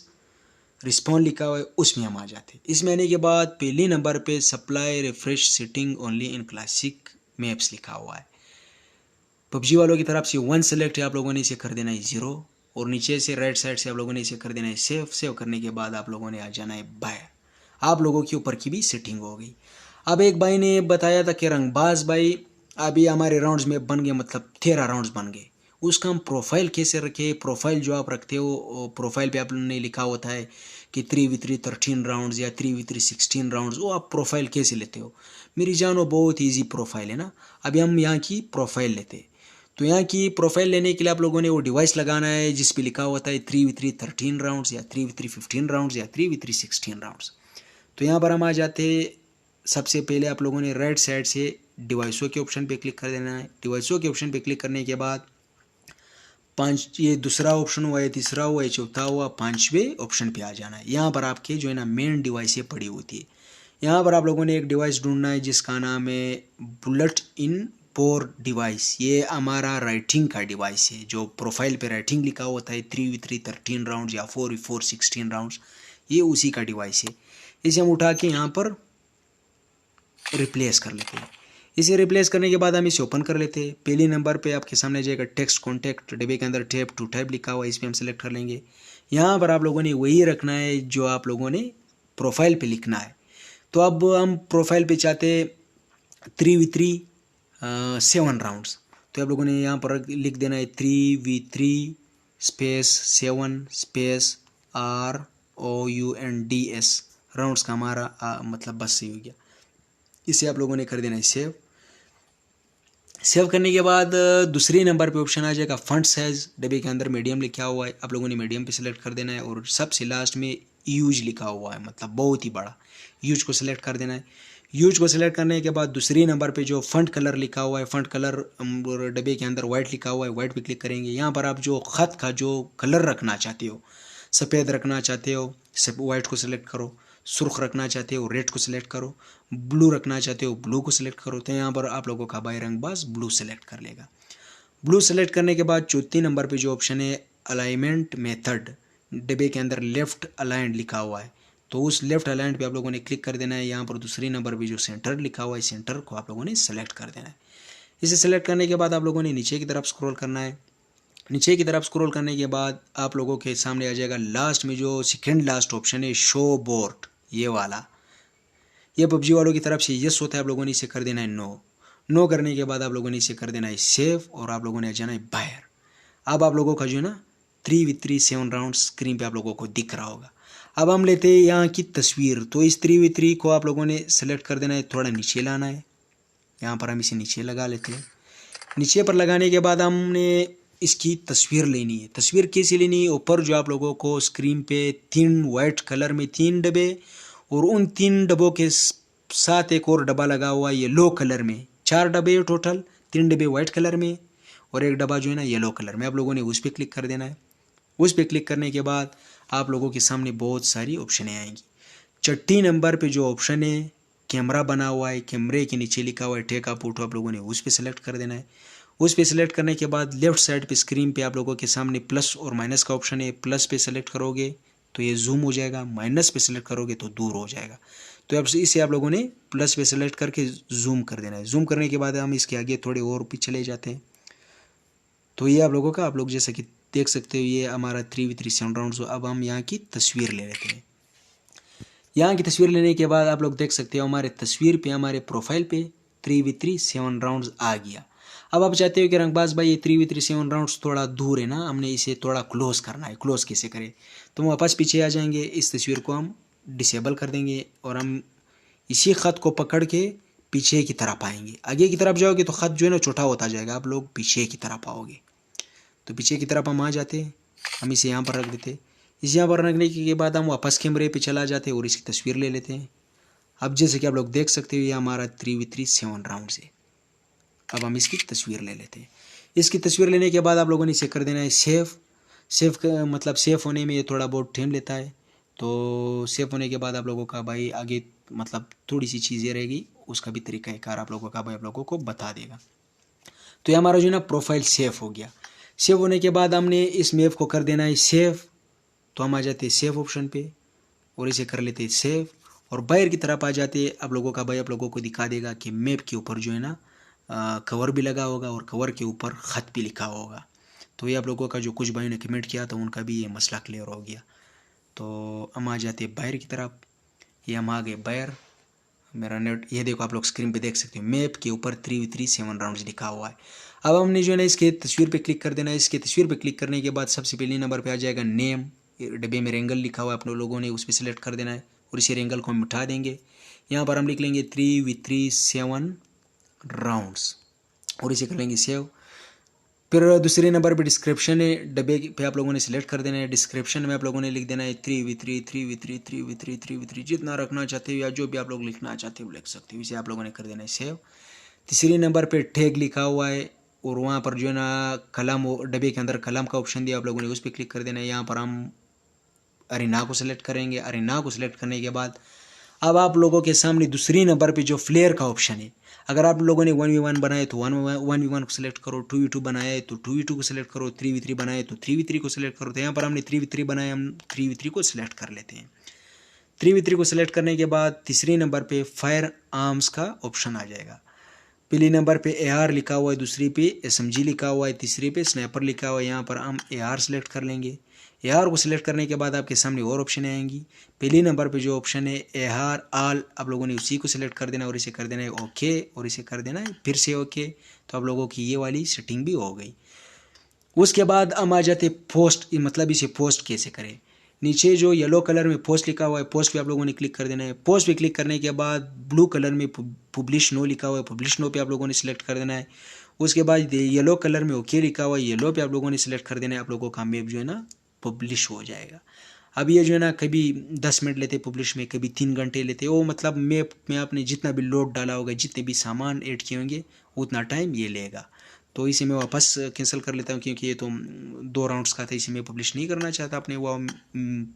रिस्पॉन्ड लिखा हुआ है उसमें हम आ जाते हैं। इसमें आने के बाद पहले नंबर पे supply refresh setting only in classic maps लिखा हुआ है। पबजी वालों की तरफ से 1 सेलेक्ट है, आप लोगों ने इसे कर देना है 0, और नीचे से राइट साइड से आप लोगों ने इसे कर देना है सेव। सेव करने के बाद आप लोगों ने आ जाना है बाय। आप लोगों के ऊपर की भी सेटिंग हो गई। अब एक भाई ने बताया था कि रंगबाज भाई अभी हमारे राउंड्स में बन गए, मतलब 13 राउंड्स बन गए। उसका हम प्रोफाइल कैसे रखें? प्रोफाइल जो आप रखते हो प्रोफाइल पे आप लोगों ने लिखा होता है कि 3v3 13 राउंड्स या 3v3 16 राउंड्स, वो आप प्रोफाइल कैसे लेते हो? मेरी जानो बहुत ईजी प्रोफाइल है ना। अभी हम यहाँ की प्रोफाइल लेते हैं। तो यहाँ की प्रोफाइल लेने के लिए आप लोगों ने वो डिवाइस लगाना है जिस पे लिखा होता है 3v3 13 राउंड्स या 3v3 15 राउंड्स या 3v3 16 राउंड्स। तो यहाँ पर हम आ जाते हैं। सबसे पहले आप लोगों ने राइट साइड से डिवाइसों के ऑप्शन पे क्लिक कर देना है। डिवाइसों के ऑप्शन पे क्लिक करने के बाद ये दूसरा ऑप्शन हुआ, ये तीसरा हुआ, ये चौथा हुआ, 5वें ऑप्शन पे आ जाना है। यहाँ पर आपके जो है ना मेन डिवाइसें पड़ी होती है। यहाँ पर आप लोगों ने एक डिवाइस ढूंढना है जिसका नाम है बुलेट इन पोर डिवाइस। ये हमारा राइटिंग का डिवाइस है, जो प्रोफाइल पे राइटिंग लिखा होता है 3v3 13 राउंड्स या 4v4 16 राउंड्स, ये उसी का डिवाइस है। इसे हम उठा के यहाँ पर रिप्लेस कर लेते हैं। इसे रिप्लेस करने के बाद हम इसे ओपन कर लेते हैं। पहले नंबर पे आपके सामने जाएगा टेक्स्ट कॉन्टैक्ट, डिब्बे के अंदर टैप टू टाइप लिखा हुआ है, इस पर हम सेलेक्ट कर लेंगे। यहाँ पर आप लोगों ने वही रखना है जो आप लोगों ने प्रोफाइल पे लिखना है। तो अब हम प्रोफाइल पे चाहते 3v3 7 राउंड्स, तो आप लोगों ने यहाँ पर लिख देना है 3v3 space 7 space ROUNDS rounds का हमारा मतलब बस सही हो गया। इसे आप लोगों ने कर देना है सेव। सेव करने के बाद दूसरे नंबर पे ऑप्शन आ जाएगा फंट साइज, डब्बे के अंदर मीडियम लिखा हुआ है, आप लोगों ने मीडियम पे सिलेक्ट कर देना है। और सबसे लास्ट में यूज लिखा हुआ है, मतलब बहुत ही बड़ा, यूज को सिलेक्ट कर देना है। यूज को सिलेक्ट करने के बाद दूसरे नंबर पे जो फंट कलर लिखा हुआ है, फंट कलर डब्बे के अंदर वाइट लिखा हुआ है, वाइट पे क्लिक करेंगे। यहाँ पर आप जो ख़त का जो कलर रखना चाहते हो, सफ़ेद रखना चाहते हो वाइट को सिलेक्ट करो, सुर्ख रखना चाहते हो रेड को सिलेक्ट करो, ब्लू रखना चाहते हो ब्लू को सिलेक्ट करो। तो यहाँ पर आप लोगों का भाई रंगबाज ब्लू सेलेक्ट कर लेगा। ब्लू सेलेक्ट करने के बाद चौथे नंबर पे जो ऑप्शन है अलाइनमेंट मेथड, डिब्बे के अंदर लेफ्ट अलाइंड लिखा हुआ है, तो उस लेफ्ट अलाइंड पे आप लोगों ने क्लिक कर देना है। यहाँ पर दूसरे नंबर पे जो सेंटर लिखा हुआ है, सेंटर को आप लोगों ने सेलेक्ट कर देना है। इसे सेलेक्ट करने के बाद आप लोगों ने नीचे की तरफ स्क्रॉल करना है। नीचे की तरफ स्क्रॉल करने के बाद आप लोगों के सामने आ जाएगा लास्ट में जो सेकेंड लास्ट ऑप्शन है शो बोर्ड, ये वाला। ये पबजी वालों की तरफ से यस होता है, आप लोगों ने इसे कर देना है नो। नो करने के बाद आप लोगों ने इसे कर देना है सेव, और आप लोगों ने जाना है बाहर। अब आप लोगों का जो है ना 3v3 7 राउंड स्क्रीन पे आप लोगों को दिख रहा होगा। अब हम लेते हैं यहाँ की तस्वीर। तो इस 3v3 को आप लोगों ने सेलेक्ट कर देना है, थोड़ा नीचे लाना है। यहाँ पर हम इसे नीचे लगा लेते हैं। नीचे पर लगाने के बाद हमने इसकी तस्वीर लेनी है। तस्वीर कैसे लेनी है? ऊपर जो आप लोगों को स्क्रीन पे 3 वाइट कलर में 3 डब्बे, और उन 3 डब्बों के साथ एक और डब्बा लगा हुआ है येलो कलर में। 4 डब्बे टोटल, 3 डब्बे वाइट कलर में और एक डब्बा जो है ना येलो कलर में। आप लोगों ने उस पर क्लिक कर देना है। उस पर क्लिक करने के बाद आप लोगों के सामने बहुत सारी ऑप्शनें आएंगी। छठी नंबर पे जो ऑप्शन है कैमरा बना हुआ है, कैमरे के नीचे लिखा हुआ है टेक अ फोटो, आप लोगों ने उस पर सेलेक्ट कर देना है। उस पर सेलेक्ट करने के बाद लेफ्ट साइड पे स्क्रीन पे आप लोगों के सामने प्लस और माइनस का ऑप्शन है। प्लस पे सेलेक्ट करोगे तो ये जूम हो जाएगा, माइनस पे सेलेक्ट करोगे तो दूर हो जाएगा। तो अब इसे आप लोगों ने प्लस पे सेलेक्ट करके जूम कर देना है। जूम करने के बाद हम इसके आगे थोड़े और पीछे चले जाते हैं। तो ये आप लोगों का, आप लोग जैसा कि देख सकते हो ये हमारा 3v3 7 राउंड। अब हम यहाँ की तस्वीर ले लेते हैं। यहाँ की तस्वीर लेने के बाद आप लोग देख सकते हो हमारे तस्वीर पे, हमारे प्रोफाइल पे 3v3 7 राउंड्स आ गया। अब आप चाहते हो कि रंगबाज भाई ये 3v3 7 राउंड्स थोड़ा दूर है ना, हमने इसे थोड़ा क्लोज करना है। क्लोज कैसे करें? तो हम वापस पीछे आ जाएंगे, इस तस्वीर को हम डिसेबल कर देंगे और हम इसी ख़त को पकड़ के पीछे की तरफ आएंगे। आगे की तरफ जाओगे तो ख़त जो है ना छोटा होता जाएगा, आप लोग पीछे की तरफ आओगे। तो पीछे की तरफ हम आ जाते हैं, हम इसे यहाँ पर रख देते हैं। इसे यहाँ पर रखने के बाद हम वापस कैमरे पे चला जाते हैं और इसकी तस्वीर ले लेते हैं। अब जैसे कि आप लोग देख सकते हो ये हमारा 3v3 7 राउंड है। अब हम इसकी तस्वीर ले लेते हैं। इसकी तस्वीर लेने के बाद आप लोगों ने इसे कर देना है सेव। सेव का मतलब सेव होने में ये थोड़ा बहुत टाइम लेता है। तो सेव होने के बाद आप लोगों का भाई आगे मतलब थोड़ी सी चीज़ें रहेगी, उसका भी तरीक़ाकार आप लोगों का भाई आप लोगों को बता देगा। तो ये हमारा जो है ना प्रोफाइल सेव हो गया। सेव होने के बाद हमने इस मैप को कर देना है सेव। तो हम आ जाते हैं सेव ऑप्शन पे और इसे कर लेते हैं सेव और बाहर की तरफ आ जाते हैं। आप लोगों का भाई आप लोगों को दिखा देगा कि मैप के ऊपर जो है ना कवर भी लगा होगा और कवर के ऊपर ख़त भी लिखा होगा। तो ये आप लोगों का जो कुछ भाइयों ने कमेंट किया था उनका भी ये मसला क्लियर हो गया। तो हम आ जाते हैं बाहर की तरफ। ये हम आ गए बाहर। मेरा नेट ये देखो आप लोग स्क्रीन पे देख सकते हो मैप के ऊपर 3v3 7 राउंड्स लिखा हुआ है। अब हमने जो है ना इसके तस्वीर पे क्लिक कर देना है। इसके तस्वीर पे क्लिक करने के बाद सबसे पहले नंबर पे आ जाएगा नेम। डब्बे में रेंगल लिखा हुआ है अपने लोगों ने उस पर सिलेक्ट कर देना है और इसी रेंगल को हम उठा देंगे। यहाँ पर हम लिख लेंगे 3v3 7 राउंड्स और इसे कर लेंगे सेव। फिर दूसरे नंबर पे डिस्क्रिप्शन है डब्बे पे आप लोगों ने सिलेक्ट कर देना है। डिस्क्रिप्शन में आप लोगों ने लिख देना है 3v3 3v3 3v3 3v3 जितना रखना चाहते हो या जो भी आप लोग लिखना चाहते हो लिख सकते हो। इसे आप लोगों ने कर देना है सेव। तीसरे नंबर पे टैग लिखा हुआ है और वहाँ पर जो है ना कलम डब्बे के अंदर कलम का ऑप्शन दिया आप लोगों ने उस पर क्लिक कर देना है। यहाँ पर हम अरीना को सिलेक्ट करेंगे। अरीना को सिलेक्ट करने के बाद अब आप लोगों के सामने दूसरी नंबर पे जो फ्लेयर का ऑप्शन है, अगर आप लोगों ने 1v1 बनाए तो 1v1 को सिलेक्ट करो, 2v2 बनाया है तो 2v2 को सिलेक्ट करो, 3v3 बनाए तो 3v3 को सिलेक्ट करो। तो यहाँ पर हमने 3v3 बनाए, हम 3v3 को सिलेक्ट कर लेते हैं। 3v3 को सिलेक्ट करने के बाद तीसरी नंबर पे फायर आर्म्स का ऑप्शन आ जाएगा। पहले नंबर पे AR लिखा हुआ है, दूसरी पे SMG लिखा हुआ है, तीसरी पे स्नैपर लिखा हुआ है। यहाँ पर हम AR सेलेक्ट कर लेंगे। AR को सिलेक्ट करने के बाद आपके सामने और ऑप्शन आएंगी। पहले नंबर पे जो ऑप्शन है AR ऑल आप लोगों ने उसी को सिलेक्ट कर देना और इसे कर देना है ओके और इसे कर देना है फिर से ओके। तो आप लोगों की ये वाली सेटिंग भी हो गई। उसके बाद हम आ जाते पोस्ट, मतलब इसे पोस्ट कैसे करें। नीचे जो येलो कलर में पोस्ट लिखा हुआ है पोस्ट पे आप लोगों ने क्लिक कर देना है। पोस्ट पे क्लिक करने के बाद ब्लू कलर में पब्लिश नो लिखा हुआ है, पब्लिश नो पे आप लोगों ने सिलेक्ट कर देना है। उसके बाद येलो कलर में ओके लिखा हुआ है, येलो पे आप लोगों ने सिलेक्ट कर देना है। आप लोगों का मैप जो है ना पब्लिश हो जाएगा। अब ये जो है ना कभी 10 मिनट लेते पब्लिश में, कभी 3 घंटे लेते। वो मतलब मैप में आपने जितना भी लोड डाला होगा, जितने भी सामान ऐड किए होंगे उतना टाइम ये लेगा। तो इसे मैं वापस कैंसिल कर लेता हूँ क्योंकि ये तो 2 राउंड्स का था, इसे मैं पब्लिश नहीं करना चाहता अपने वो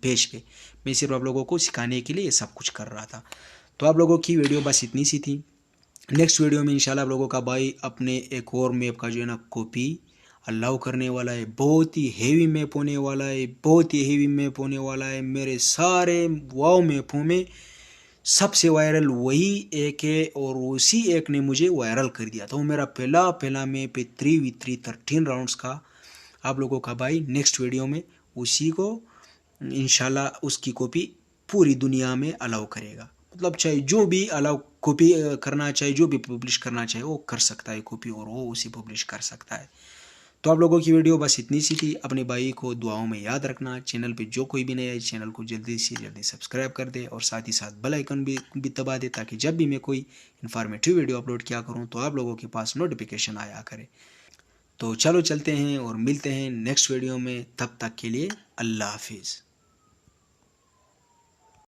पेज पे। मैं सिर्फ आप लोगों को सिखाने के लिए ये सब कुछ कर रहा था। तो आप लोगों की वीडियो बस इतनी सी थी। नेक्स्ट वीडियो में इंशाल्लाह आप लोगों का भाई अपने एक और मैप का जो है ना कॉपी अलाउ करने वाला है। बहुत ही हेवी मैप होने वाला है, बहुत ही हेवी मैप होने वाला है। मेरे सारे वाव मैपों में सबसे वायरल वही एक है और उसी एक ने मुझे वायरल कर दिया। तो मेरा पहला मैप 3v3 13 राउंड्स का आप लोगों का भाई नेक्स्ट वीडियो में उसी को इंशाल्लाह उसकी कॉपी पूरी दुनिया में अलाउ करेगा। मतलब चाहे जो भी अलाउ कॉपी करना चाहे, जो भी पब्लिश करना चाहे वो कर सकता है कॉपी और वो उसी पब्लिश कर सकता है। तो आप लोगों की वीडियो बस इतनी सी थी। अपने भाई को दुआओं में याद रखना। चैनल पे जो कोई भी नया है चैनल को जल्दी से जल्दी सब्सक्राइब कर दे और साथ ही साथ बेल आइकन भी दबा दे ताकि जब भी मैं कोई इन्फॉर्मेटिव वीडियो अपलोड किया करूं तो आप लोगों के पास नोटिफिकेशन आया करे। तो चलो चलते हैं और मिलते हैं नेक्स्ट वीडियो में। तब तक के लिए अल्लाह हाफिज़।